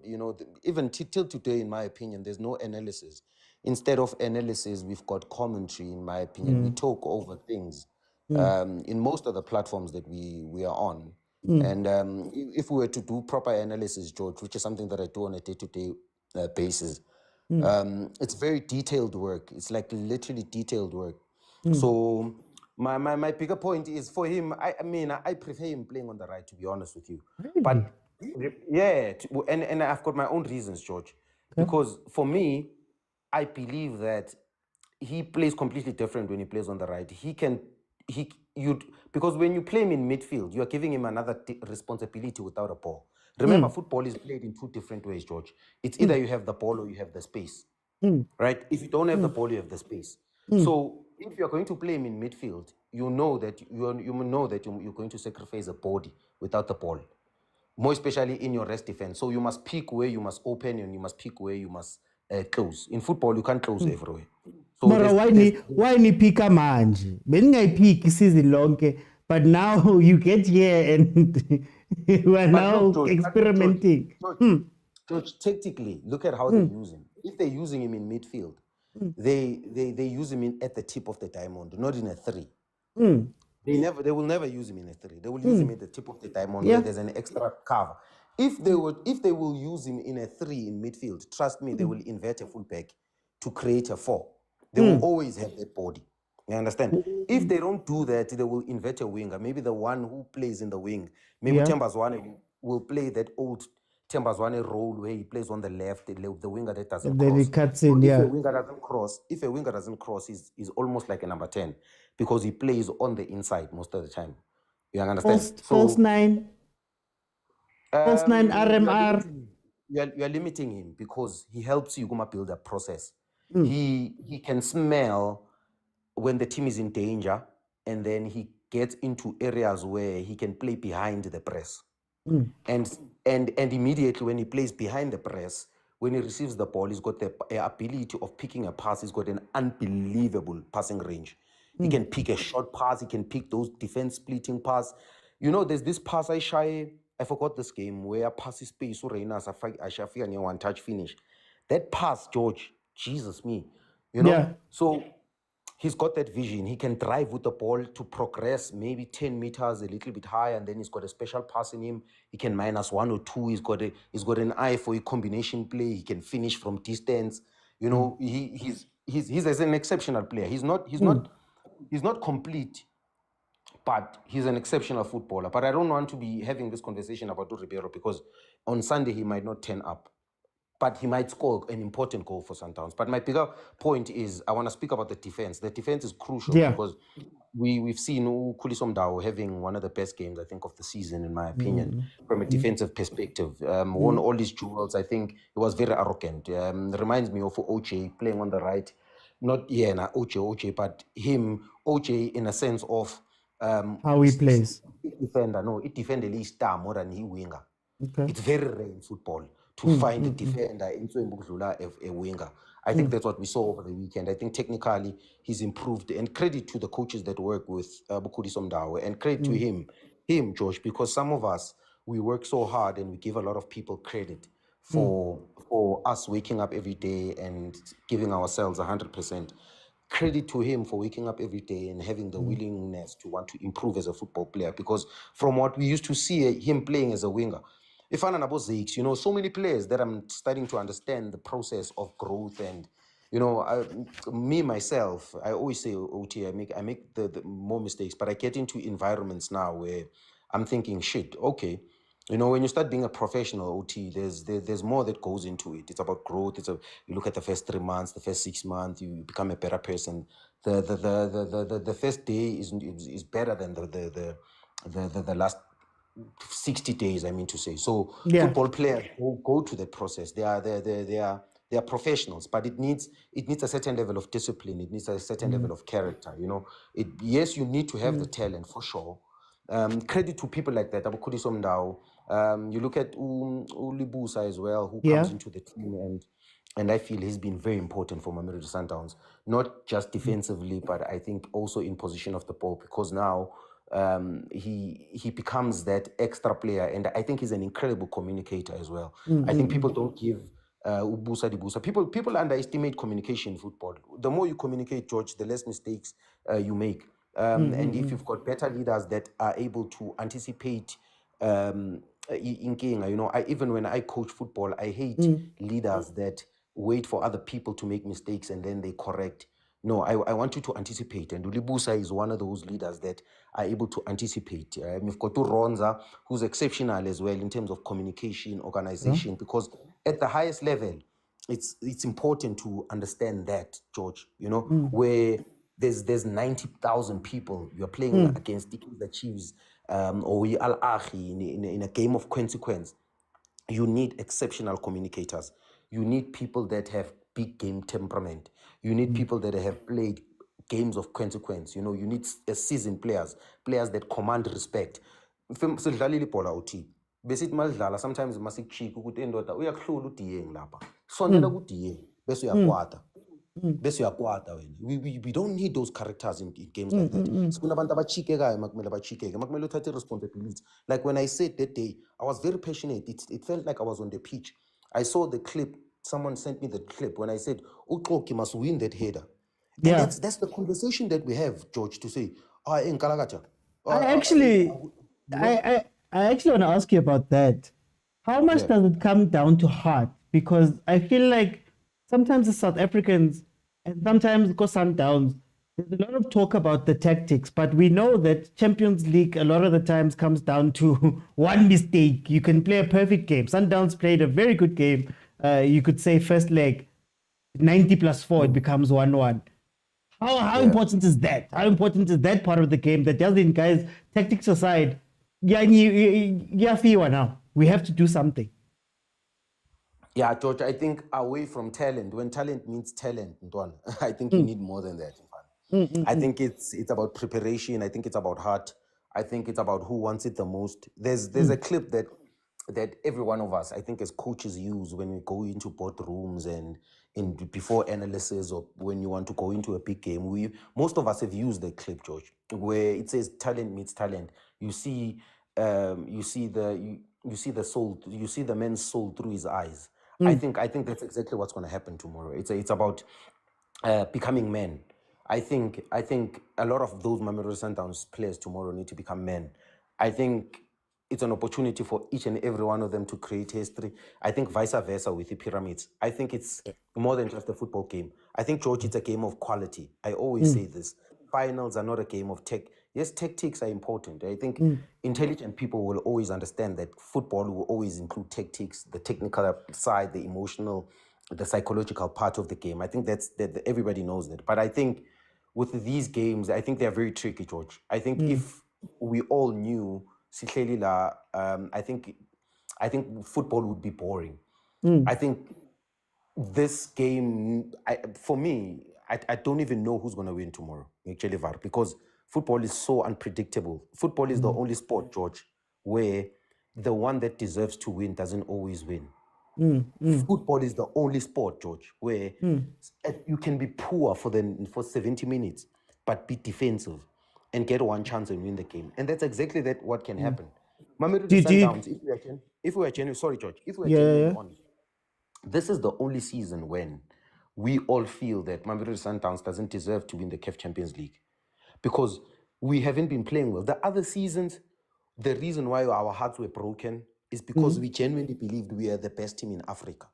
P: even till today, in my opinion, there's no analysis. Instead of analysis, we've got commentary, in my opinion. We talk over things in most of the platforms that we are on. And if we were to do proper analysis, George, which is something that I do on a day-to-day basis, it's very detailed work. It's like literally detailed work. So my bigger point is for him, I prefer him playing on the right, to be honest with you.
A: Really?
P: But yeah, and I've got my own reasons, George. Because for me, I believe that he plays completely different when he plays on the right. Because when you play him in midfield, you are giving him another responsibility without a ball. Remember, football is played in two different ways, George. It's either you have the ball or you have the space, right? If you don't have the ball, you have the space. So if you're going to play him in midfield, you know that you're going to sacrifice a body without the ball, more especially in your rest defense. So you must pick where you must open and you must pick where you must close. In football, you can't close everywhere. So
A: Mara, why ni pika manje? Beningayipiki season lonke, but now you get here and we are now experimenting.
P: George, tactically, look at how they use him. If they're using him in midfield, they use him at the tip of the diamond, not in a 3. They will never use him in a 3. They will use him at the tip of the diamond where there's an extra cover. If they will use him in a 3 in midfield, trust me, they will invert a fullback to create a 4. They will always have that body. You understand? If they don't do that, they will invert a winger. Maybe the one who plays in the wing, maybe Thembazwane will play that old Thembazwane role where he plays on the left, the winger that doesn't cross.
A: Then he cuts in,
P: If a winger doesn't cross, he's almost like a number 10 because he plays on the inside most of the time. You understand?
A: False 9. False 9 RMR.
P: You are limiting him because he helps you build a process. He can smell when the team is in danger, and then he gets into areas where he can play behind the press. And immediately when he plays behind the press, when he receives the ball, he's got the ability of picking a pass. He's got an unbelievable passing range. He can pick a short pass. He can pick those defense splitting pass. There's this pass I shy I forgot this game where pass space Reina Ashafia near one touch finish. That pass, George, Jesus me, you know.
A: Yeah.
P: So he's got that vision. He can drive with the ball to progress maybe 10 meters a little bit high, and then he's got a special pass in him. He can minus 1 or 2. He's got an eye for a combination play. He can finish from distance. You know, he's an exceptional player. He's not complete, but he's an exceptional footballer. But I don't want to be having this conversation about Ribeiro because on Sunday he might not turn up, but he might score an important goal for Sundowns. But my bigger point is I want to speak about the defense. The defense is crucial because we've seen Khuliso Mdao having one of the best games, I think, of the season, in my opinion, from a defensive perspective. Won all these duels. I think he was very arrogant. Reminds me of OJ playing on the right. Not OJ, but him, OJ, in a sense of
A: how he plays.
P: Defender, no, it defender is star more than he winger.
A: Okay.
P: It's very rare in football to find a defender into a winger. I think that's what we saw over the weekend. I think technically he's improved, and credit to the coaches that work with Khuliso Mdao, and credit to him, Josh, because some of us, we work so hard and we give a lot of people credit for us waking up every day and giving ourselves 100%. Credit to him for waking up every day and having the willingness to want to improve as a football player, because from what we used to see him playing as a winger, if I'm about Zakes, you know, so many players that I'm starting to understand the process of growth. And, you know, me, myself, I always say, OT, I make the more mistakes, but I get into environments now where I'm thinking, shit, okay, you know, when you start being a professional OT, there's more that goes into it. It's about growth. You look at the first 3 months, the first 6 months, you become a better person. The first day is better than the last 60 days, I mean to say. So football players go to that process. They are professionals, but it needs a certain level of discipline. It needs a certain level of character. You know, yes, you need to have the talent for sure. Credit to people like that. Khuliso Mdao. You look at Ulibusa as well, who comes into the team, and I feel he's been very important for Mamelodi Sundowns, not just defensively, but I think also in position of the ball, because now he becomes that extra player, and I think he's an incredible communicator as well. I think people don't give Ubusa Dibusa. People underestimate communication in football. The more you communicate, George, the less mistakes you make. And if you've got better leaders that are able to anticipate in King, you know, even when I coach football, I hate leaders that wait for other people to make mistakes and then they correct. No, I want you to anticipate. And Ulibusa is one of those leaders that are able to anticipate. We've got Ronza, who's exceptional as well in terms of communication, organization, because at the highest level, it's important to understand that, George, you know, where there's 90,000 people you're playing against the Kaizer Chiefs or Ahly in a game of consequence. You need exceptional communicators. You need people that have big game temperament. You need people that have played games of consequence. You know, you need seasoned players that command respect. Sometimes masikchika ukuthi endoda uyakuhlula udiyeng lapha. Sonela kudiyeng bese uyakwata. Bese uyakwata wena. We don't need those characters in games like that. Sifuna abantu abachikekayo makumele bachikeke. Makumele uthathe responsibility. Like when I said that day, I was very passionate. It felt like I was on the pitch. I saw the clip. Someone sent me the clip when I said, Uxoki must win that header. And that's the conversation that we have, George, to say,
A: I actually want to ask you about that. How much does it come down to heart? Because I feel like sometimes the South Africans, and sometimes because Sundowns, there's a lot of talk about the tactics, but we know that Champions League a lot of the times comes down to one mistake. You can play a perfect game. Sundowns played a very good game. You could say first leg, 90+4, it becomes 1-1. How important is that? How important is that part of the game that doesn't, guys, tactics aside, now. We have to do something.
P: Yeah, George, I think away from talent, when talent means talent, I think you need more than that. I think it's about preparation. I think it's about heart. I think it's about who wants it the most. There's a clip that every one of us, I think as coaches, use when we go into boardrooms and before analysis, or when you want to go into a big game. Most of us have used the clip, George, where it says talent meets talent. You see you see the soul, you see the man's soul through his eyes. I think that's exactly what's going to happen tomorrow. It's about becoming men. I think a lot of those Mamelodi Sundowns players tomorrow need to become men. I think it's an opportunity for each and every one of them to create history. I think vice versa with the Pyramids. I think it's more than just a football game. I think, George, it's a game of quality. I always say this. Finals are not a game of tech. Yes, tactics are important. I think intelligent people will always understand that football will always include tactics, the technical side, the emotional, the psychological part of the game. I think that everybody knows that. But I think with these games, I think they're very tricky, George. I think if we all knew I think football would be boring. I think this game, for me, I don't even know who's going to win tomorrow, actually, because football is so unpredictable. Football is the only sport, George, where the one that deserves to win doesn't always win. Football is the only sport, George, where you can be poor for 70 minutes, but be defensive and get one chance and win the game. And that's exactly what can happen. Mamelodi Sundowns, if we are genuine, sorry, George, if we are genuinely honest, this is the only season when we all feel that Mamelodi Sundowns doesn't deserve to win the CAF Champions League because we haven't been playing well. The other seasons, the reason why our hearts were broken is because we genuinely believed we are the best team in Africa.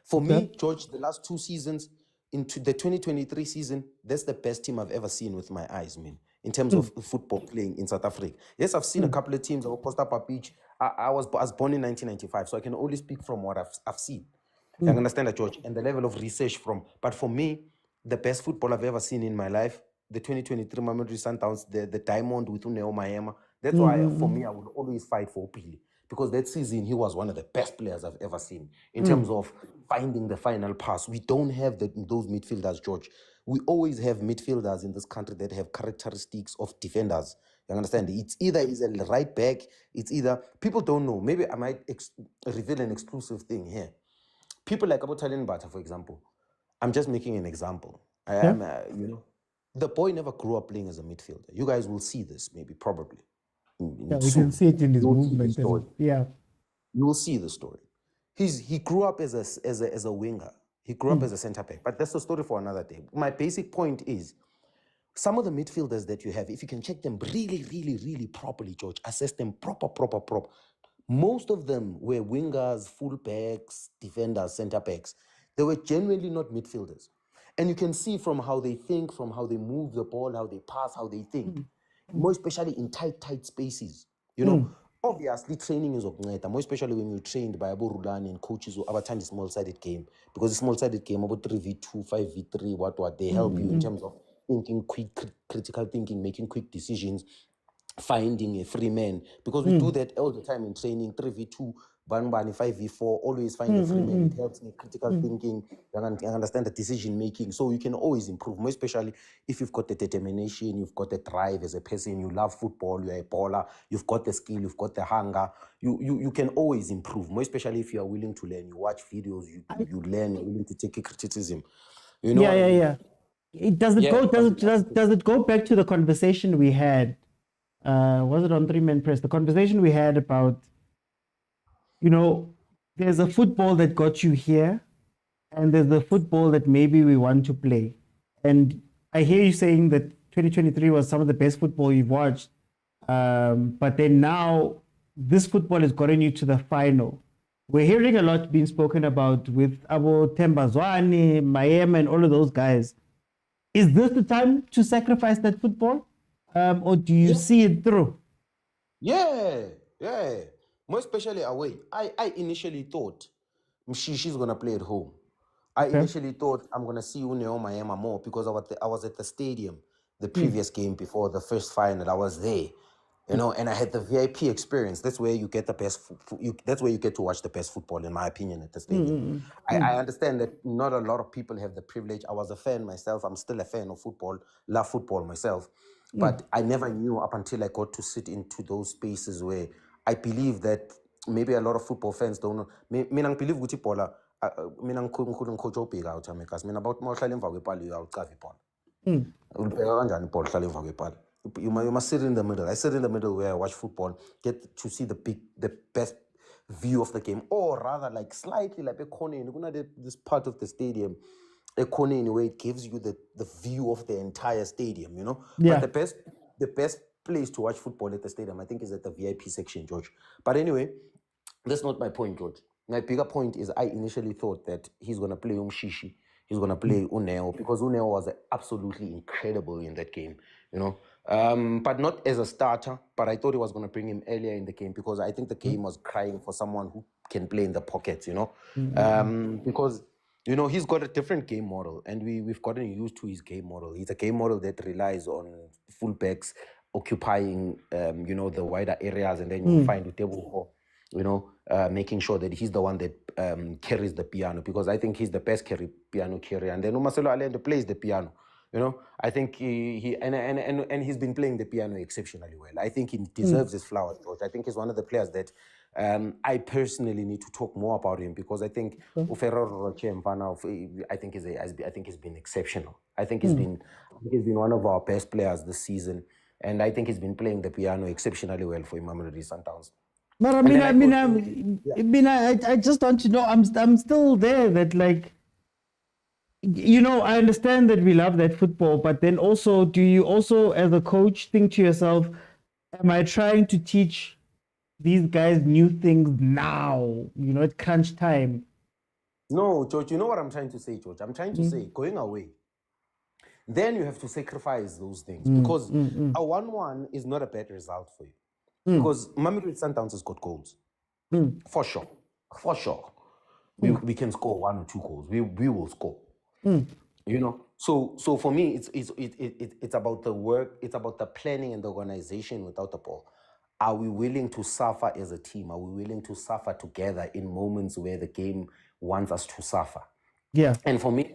P: For me, George, the last 2 seasons, into the 2023 season, that's the best team I've ever seen with my eyes, man, in terms of football playing in South Africa. Yes, I've seen a couple of teams. Costa Beach. I was born in 1995, so I can only speak from what I've seen. I understand that, George, and the level of research but for me, the best football I've ever seen in my life, the 2023 Mamelodi Sundowns, the diamond with Uneo Mayema. That's why, for me, I will always fight for Pili. Because that season, he was one of the best players I've ever seen in terms of finding the final pass. We don't have those midfielders, George. We always have midfielders in this country that have characteristics of defenders. You understand? It's either he's a right back, it's either... People don't know. Maybe I might reveal an exclusive thing here. People like Abotalen Bata, for example. I'm just making an example. The boy never grew up playing as a midfielder. You guys will see this, maybe, probably.
A: We can see it in his movement. You
P: will see the story. He grew up as a winger. He grew up as a centre back. But that's a story for another day. My basic point is, some of the midfielders that you have, if you can check them really, really, really properly, George, assess them proper. Most of them were wingers, full-backs, defenders, centre-backs. They were genuinely not midfielders. And you can see from how they think, from how they move the ball, how they pass, how they think. More especially in tight spaces. Obviously training is more especially when you're trained by rulani and coaches who have a small-sided game. Because a small-sided game, about 3v2, 5v3, what, they help you in terms of thinking, quick, critical thinking, making quick decisions, finding a free man, because we do that all the time in training. 3v2, 5v4, always find a free man. It helps in critical thinking and understand the decision making, so you can always improve, more especially if you've got the determination, you've got the drive as a person, you love football, you're a baller, you've got the skill, you've got the hunger, you can always improve, more especially if you are willing to learn. You watch videos, you learn, you're willing to take a criticism.
A: Does it go back to the conversation we had? Was it on 3-Man Press? The conversation we had about, there's a football that got you here, and there's the football that maybe we want to play. And I hear you saying that 2023 was some of the best football you've watched, but then now this football has gotten you to the final. We're hearing a lot being spoken about with Abo Tembazwani, Mayema, and all of those guys. Is this the time to sacrifice that football? Or do you see it through?
P: Yeah. More especially away. I initially thought Mshishi's going to play at home. I initially thought I'm going to see Uneo Mayema more because I was at the stadium the previous game before the first final. I was there, and I had the VIP experience. That's where you get the best. That's where you get to watch the best football, in my opinion, at the stadium. I understand that not a lot of people have the privilege. I was a fan myself. I'm still a fan of football, love football myself. But I never knew up until I got to sit into those spaces where I believe that maybe a lot of football fans don't know. Mina believe ukuthi Paula, mina ngikhulu coach obheka uThamekazi. Mina about uma uhlala emva kwepali uyawucava iphola. Ulibheka kanjani iphola uhlala emva kwepali? You must sit in the middle. I sit in the middle where I watch football, get to see the best view of the game, or rather like slightly like a corner. This part of the stadium, a corner in a way, it gives you the view of the entire stadium, you know.
A: Yeah.
P: But the best place to watch football at the stadium, I think, is at the VIP section, George. But anyway, that's not my point, George. My bigger point is I initially thought that he's going to play Umshishi. He's going to play Uneo, because Uneo was absolutely incredible in that game, you know. But not as a starter, but I thought he was going to bring him earlier in the game, because I think the game was crying for someone who can play in the pockets, you know. Because, you know, he's got a different game model, and we've gotten used to his game model. He's a game model that relies on fullbacks occupying, you know, the wider areas, and then you find Utebo, you know, making sure that he's the one that carries the piano, because I think he's the best piano carrier. And then Umaselo Allende plays the piano, you know. I think he he's been playing the piano exceptionally well. I think he deserves his flowers, George. I think he's one of the players that I personally need to talk more about him, because I think Uferro Roche Mfana, I think he's been exceptional. I think he's been one of our best players this season, and I think he's been playing the piano exceptionally well for Mamelodi Sundowns.
A: But I mean, I just want to know, I'm still there that, like, you know, I understand that we love that football, but then also, do you also as a coach think to yourself, am I trying to teach these guys new things now, you know, at crunch time?
P: No, George, you know what I'm trying to say, George? I'm trying to say, going away, then you have to sacrifice those things, because a 1-1 is not a bad result for you. Because Mamelodi Sundowns has got goals. For sure. We can score 1 or 2 goals. We will score. You know. So for me, it's about the work, it's about the planning and the organization without the ball. Are we willing to suffer as a team? Are we willing to suffer together in moments where the game wants us to suffer?
A: Yeah.
P: And for me,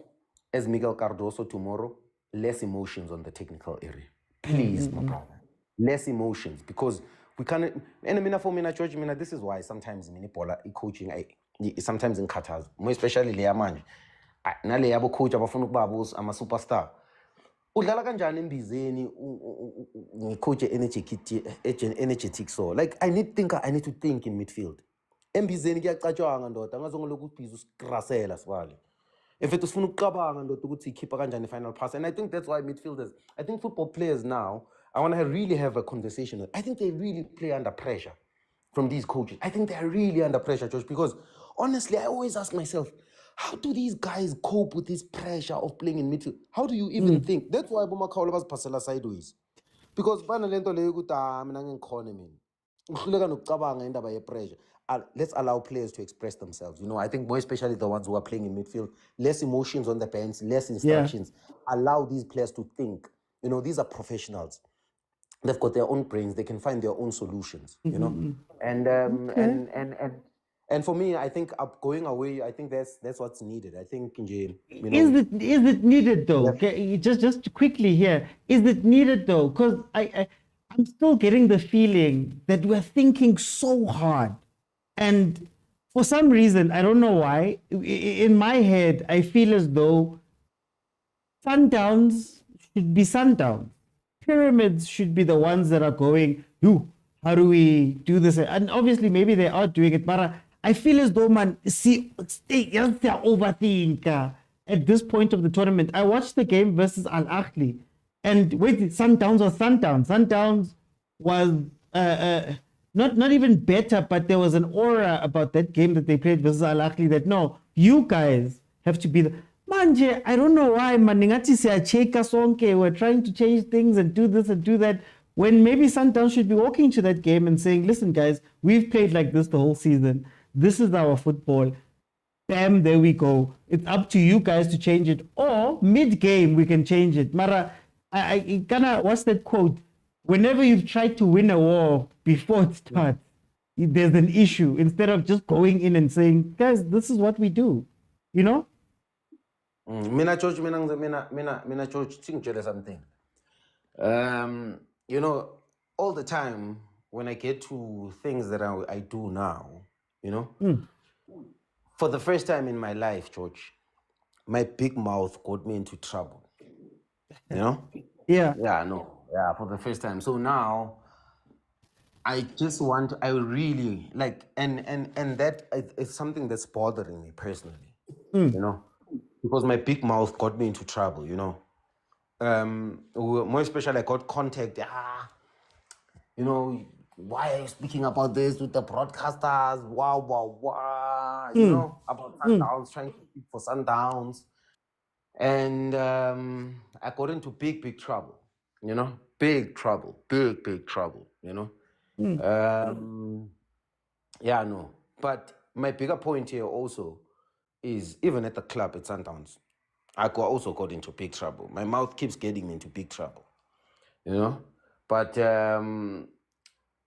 P: as Miguel Cardoso tomorrow, less emotions on the technical area. Please, my brother. Less emotions, because we can't. And for me, George, this is why sometimes coaching, sometimes in Qatar, more especially Leia Manje, Nale abo coach abafuna ukuba ama superstar. Udlala kanjani embizeni coach energetic, so like I need to think in midfield. Embizeni kuyacatshwanga ndoda angazongoloku ubhiza usikrasela sibali. If it usifuna ukuqabanga ndoda ukuthi ikhipha kanjani final pass, and I think that's why midfielders, I think football players now, I want to really have a conversation. I think they really play under pressure from these coaches. I think they're really under pressure, Josh, because honestly, I always ask myself, how do these guys cope with this pressure of playing in midfield? How do you even think? That's why Bumakawla was passela sideways. Because pressure. Let's allow players to express themselves. You know, I think more especially the ones who are playing in midfield, less emotions on the bench, less instructions. Yeah. Allow these players to think. You know, these are professionals. They've got their own brains. They can find their own solutions. You know, and for me, I think going away, I think that's what's needed. I think, you know,
A: is it needed though? Yeah. Okay, just quickly here, is it needed though? Because I'm still getting the feeling that we're thinking so hard, and for some reason, I don't know why, in my head, I feel as though Sundowns should be Sundowns. Pyramids should be the ones that are going, how do we do this? And obviously, maybe they are doing it, but I feel as though, man, overthink at this point of the tournament. I watched the game versus Ahly, and wait, Sundowns was Sundowns. Sundowns was not even better, but there was an aura about that game that they played versus Ahly that, no, you guys have to be the... Manje, I don't know why, man. We're trying to change things and do this and do that, when maybe Sundowns should be walking to that game and saying, listen, guys, we've played like this the whole season. This is our football. Bam, there we go. It's up to you guys to change it. Or mid-game, we can change it. Mara, I what's that quote? Whenever you've tried to win a war before it starts, there's an issue. Instead of just going in and saying, guys, this is what we do. You know?
P: Mina George, think something. You know, all the time when I get to things that I do now, you know, for the first time in my life, George, my big mouth got me into trouble. You know?
A: Yeah.
P: Yeah, no. Yeah, for the first time. So now I just want, I really like, and that is something that's bothering me personally, you know, because my big mouth got me into trouble, you know. More especially I got contact, you know, why are you speaking about this with the broadcasters? Wow, you know, about Sundowns, trying to speak for Sundowns. And I got into big trouble, you know, big trouble, you know. Yeah, no. But my bigger point here also is even at the club at Sundowns, I also got into big trouble. My mouth keeps getting me into big trouble, you know. But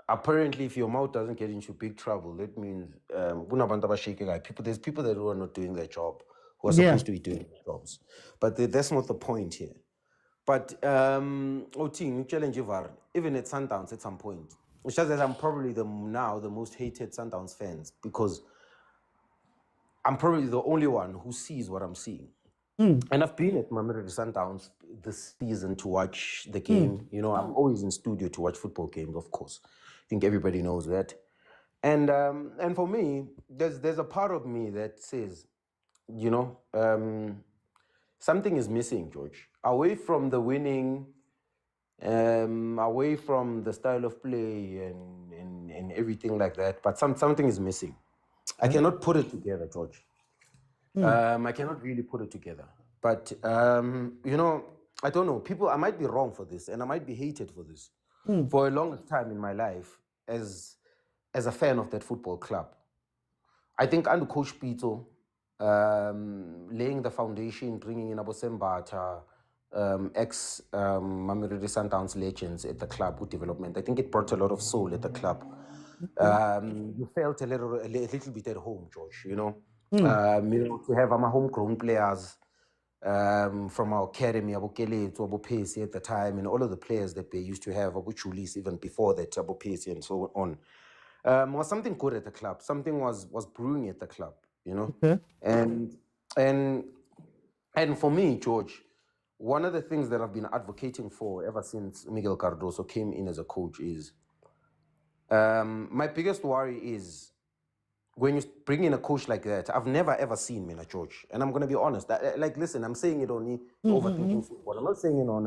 P: apparently, if your mouth doesn't get into big trouble, that means there's people that who are not doing their job, who are supposed to be doing their jobs. But that's not the point here. But challenge even at Sundowns at some point, which says that I'm probably now the most hated Sundowns fans because I'm probably the only one who sees what I'm seeing. And I've been at Mamelodi Sundowns this season to watch the game. You know, I'm always in studio to watch football games, of course. I think everybody knows that. And for me, there's a part of me that says, you know, something is missing, George. Away from the winning, away from the style of play and everything like that, but something is missing. I cannot put it together, George. I cannot really put it together. But, you know, I don't know. People, I might be wrong for this, and I might be hated for this. For a long time in my life, as a fan of that football club, I think under Coach Pitso, laying the foundation, bringing in Abosembata, ex Mamelodi Sundowns legends at the club with development, I think it brought a lot of soul at the club. You felt a little bit at home, George, you know. You know, to have our homegrown players from our academy, Abu Kelet, Abu Pesi at the time, and all of the players that they used to have, Abu Chulis even before that, Abu Pesi and so on, was something good at the club. Something was brewing at the club, you know. And for me, George, one of the things that I've been advocating for ever since Miguel Cardoso came in as a coach is, my biggest worry is when you bring in a coach like that. I've never ever seen Mina George, and I'm going to be honest. Like, listen, I'm saying it only overthinking football. I'm not saying it on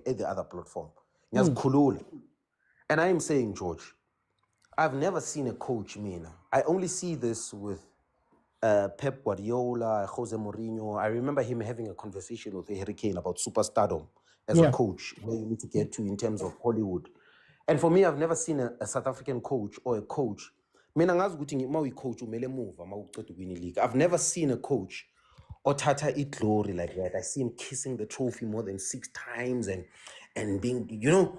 P: any other platform. And I am saying, George, I've never seen a coach, Mina. I only see this with Pep Guardiola, Jose Mourinho. I remember him having a conversation with Harry Kane about superstardom as a coach, where you need to get to in terms of Hollywood. And for me, I've never seen a South African coach or a coach. I've never seen a coach or Tata eat glory like that. I see him kissing the trophy more than 6 times and being, you know,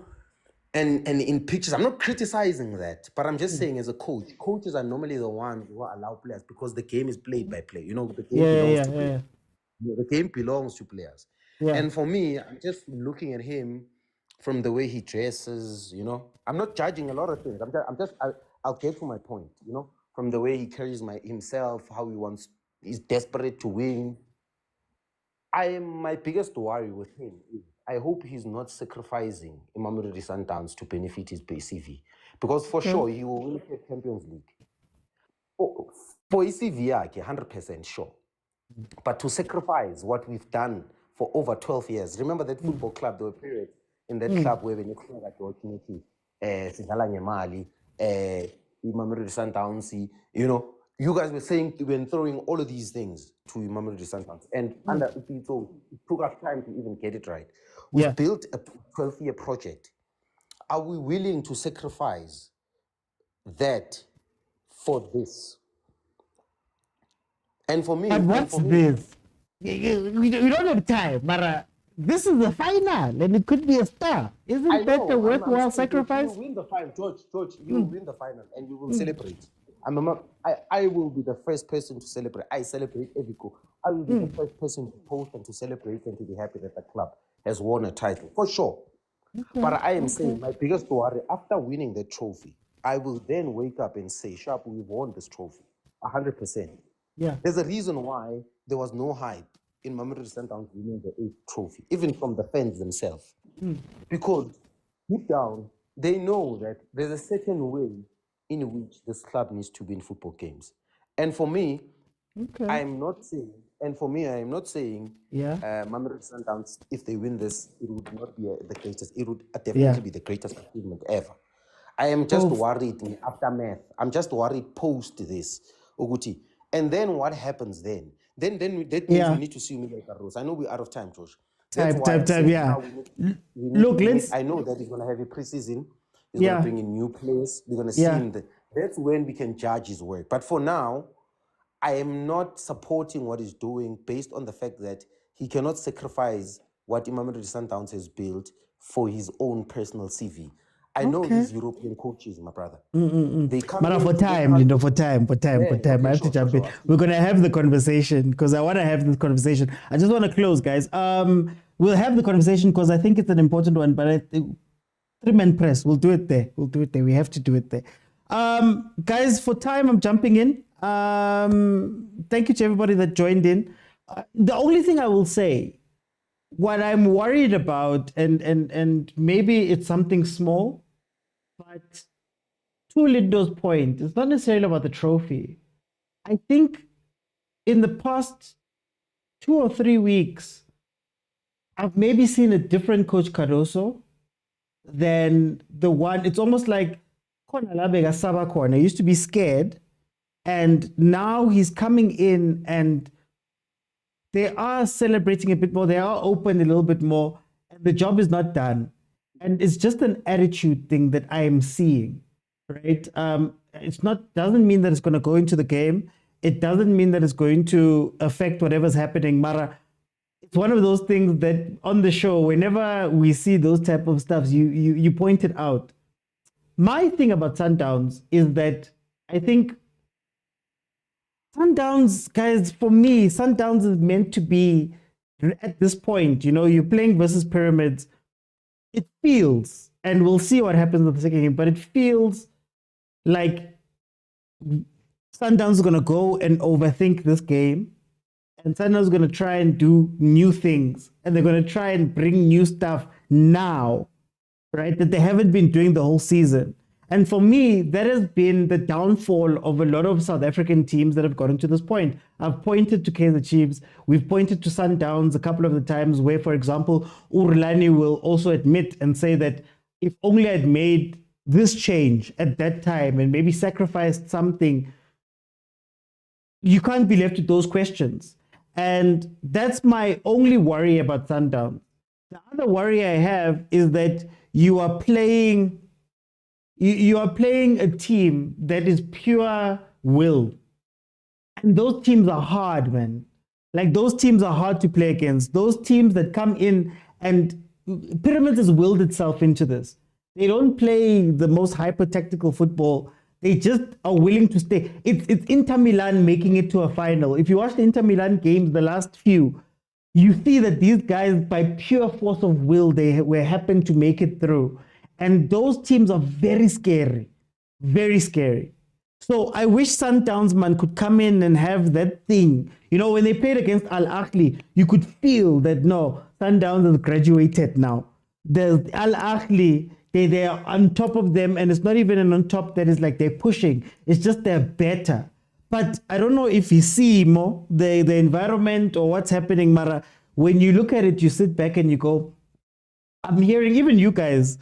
P: and in pictures. I'm not criticizing that, but I'm just saying as a coach, coaches are normally the ones who allow players because the game is played by play. You know, the game belongs to players. The game belongs to players. And for me, I'm just looking at him from the way he dresses, you know. I'm not judging a lot of things. I'll get to my point, you know, from the way he carries himself, how he's desperate to win. My biggest worry with him is I hope he's not sacrificing Mamelodi Sundowns to benefit his CV. Because for sure, he will win the Champions League. For CV, 100% sure. But to sacrifice what we've done for over 12 years. Remember that football club, there were periods in that club where when you call that opportunity, Sidala Nyemali, Mamelodi Sundowns, you know, you guys were saying, you've been throwing all of these things to Mamelodi Sundowns. And under Pitso, it took us time to even get it right. We've built a 12-year project. Are we willing to sacrifice that for this? And for me...
A: But what's this? We don't have time, but this is the final, and it could be a star. Isn't that a worthwhile sacrifice?
P: You will win the final, George, you will win the final, and you will celebrate. I will be the first person to celebrate. I celebrate every goal. I will be the first person to post and to celebrate and to be happy that the club has won a title, for sure. But I am saying my biggest worry, after winning the trophy, I will then wake up and say, Sharp, we've won this trophy, 100%. There's a reason why there was no hype in Mamelodi Sundowns winning the 8th trophy, even from the fans themselves. Because deep down, they know that there's a certain way in which this club needs to win football games. And for me, I'm not saying, Mamelodi Sundowns, if they win this, it would not be the greatest. It would definitely be the greatest achievement ever. I am just worried in aftermath. I'm just worried post this, Oguti. And then what happens then? Then that means we need to see Milford FC. I know we're out of time, Josh.
A: Time, yeah.
P: Look, I know that he's going to have a preseason. He's going to bring in new players. We're going to see him. That's when we can judge his work. But for now, I am not supporting what he's doing based on the fact that he cannot sacrifice what Mamelodi Sundowns has built for his own personal CV. I know these European coaches, my brother. They come
A: but for time. I have to jump in. We're going to have the conversation because I want to have this conversation. I just want to close, guys. We'll have the conversation because I think it's an important one, but I think 3-man press, we'll do it there. We have to do it there. Guys, for time, I'm jumping in. Thank you to everybody that joined in. The only thing I will say, what I'm worried about, and maybe it's something small, but to Lindo's point, it's not necessarily about the trophy. I think in the past 2 or 3 weeks, I've maybe seen a different Coach Cardoso than the one. It's almost like he used to be scared, and now he's coming in and they are celebrating a bit more. They are open a little bit more. And the job is not done. And it's just an attitude thing that I am seeing, right? Doesn't mean that it's going to go into the game. It doesn't mean that it's going to affect whatever's happening. Mara, it's one of those things that on the show, whenever we see those type of stuff, you point it out. My thing about Sundowns is that I think Sundowns, guys, for me, Sundowns is meant to be, at this point, you're playing versus Pyramids. It feels, and we'll see what happens with the second game, but it feels like Sundowns is going to go and overthink this game, and Sundowns is going to try and do new things, and they're going to try and bring new stuff now, right, that they haven't been doing the whole season. And for me, that has been the downfall of a lot of South African teams that have gotten to this point. I've pointed to Kaizer Chiefs. We've pointed to Sundowns a couple of the times where, for example, Rulani will also admit and say that if only I'd made this change at that time and maybe sacrificed something, you can't be left with those questions. And that's my only worry about Sundowns. The other worry I have is that you are playing a team that is pure will. And those teams are hard, man. Like, those teams are hard to play against. Those teams that come in, and Pyramids has willed itself into this. They don't play the most hyper-tactical football. They just are willing to stay. It's Inter Milan making it to a final. If you watch the Inter Milan games, the last few, you see that these guys, by pure force of will, they were happened to make it through. And those teams are very scary, very scary. So I wish Sundowns, man, could come in and have that thing. When they played against Ahly, you could feel that, no, Sundowns has graduated now. There's Ahly, they are on top of them, and it's not even an on top that is like they're pushing. It's just they're better. But I don't know if you see more the environment or what's happening, Mara. When you look at it, you sit back and you go, I'm hearing, even you guys,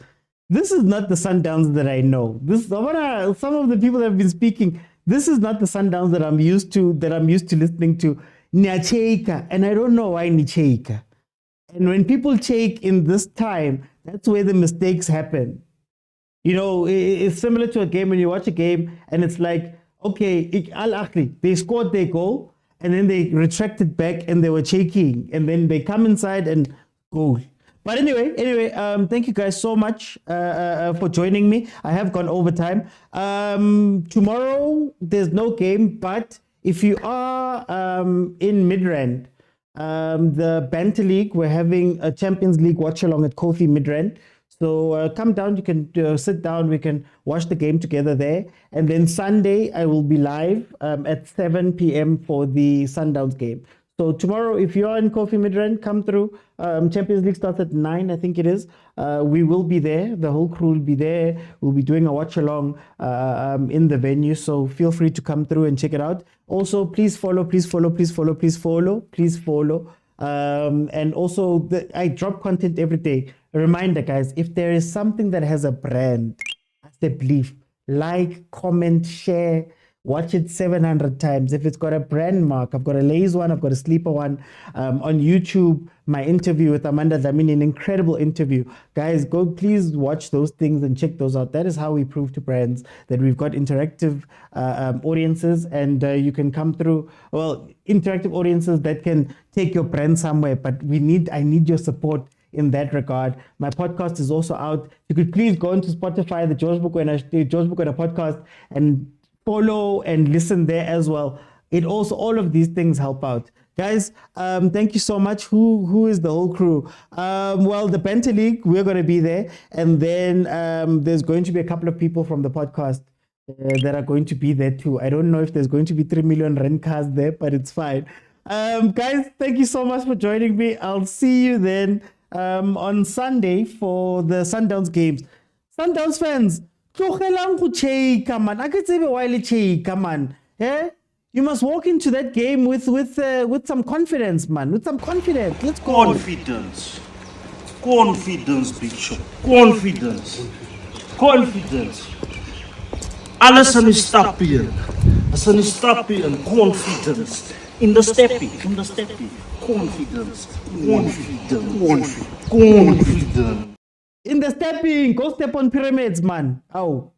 A: this is not the Sundowns that I know. Some of the people that have been speaking, this is not the Sundowns that I'm used to listening to. Niacheika, and I don't know why Niacheika. And when people shake in this time, that's where the mistakes happen. It's similar to a game when you watch a game and it's like, okay, Al-Ahly, they scored their goal and then they retracted back and they were shaking and then they come inside and goal. But anyway, thank you guys so much for joining me. I have gone over time. Tomorrow, there's no game, but if you are in Midrand, the Banter League, we're having a Champions League watch-along at Kofi Midrand. So come down, you can sit down, we can watch the game together there. And then Sunday, I will be live at 7 p.m. for the Sundowns game. So tomorrow, if you're in Kofi Midrand, come through. Champions League starts at 9, I think it is. We will be there. The whole crew will be there. We'll be doing a watch along in the venue. So feel free to come through and check it out. Also, please follow. And also, I drop content every day. A reminder, guys, if there is something that has a brand, that's the belief. Like, comment, share. Watch it 700 times. If it's got a brand mark, I've got a lazy one, I've got a sleeper one. On YouTube, my interview with Amanda Dlamini, an incredible interview. Guys, go please watch those things and check those out. That is how we prove to brands that we've got interactive audiences, and you can come through. Well, interactive audiences that can take your brand somewhere, but I need your support in that regard. My podcast is also out. You could please go into Spotify, the George Mokwena podcast, and follow and listen there as well. It also, all of these things help out. Guys, thank you so much. Who is the whole crew? Well, the Penta League, we're going to be there. And then there's going to be a couple of people from the podcast that are going to be there too. I don't know if there's going to be 3 million rent cars there, but it's fine. Guys, thank you so much for joining me. I'll see you then on Sunday for the Sundowns games. Sundowns fans, man. Yeah? You must walk into that game with some confidence, man. With some confidence. Let's go.
Q: Confidence, Bishop. Confidence. Alles aan die stapie. As aan die stapie en confidence. In the steppie. Confidence.
A: In the stepping. Go step on pyramids, man. Oh.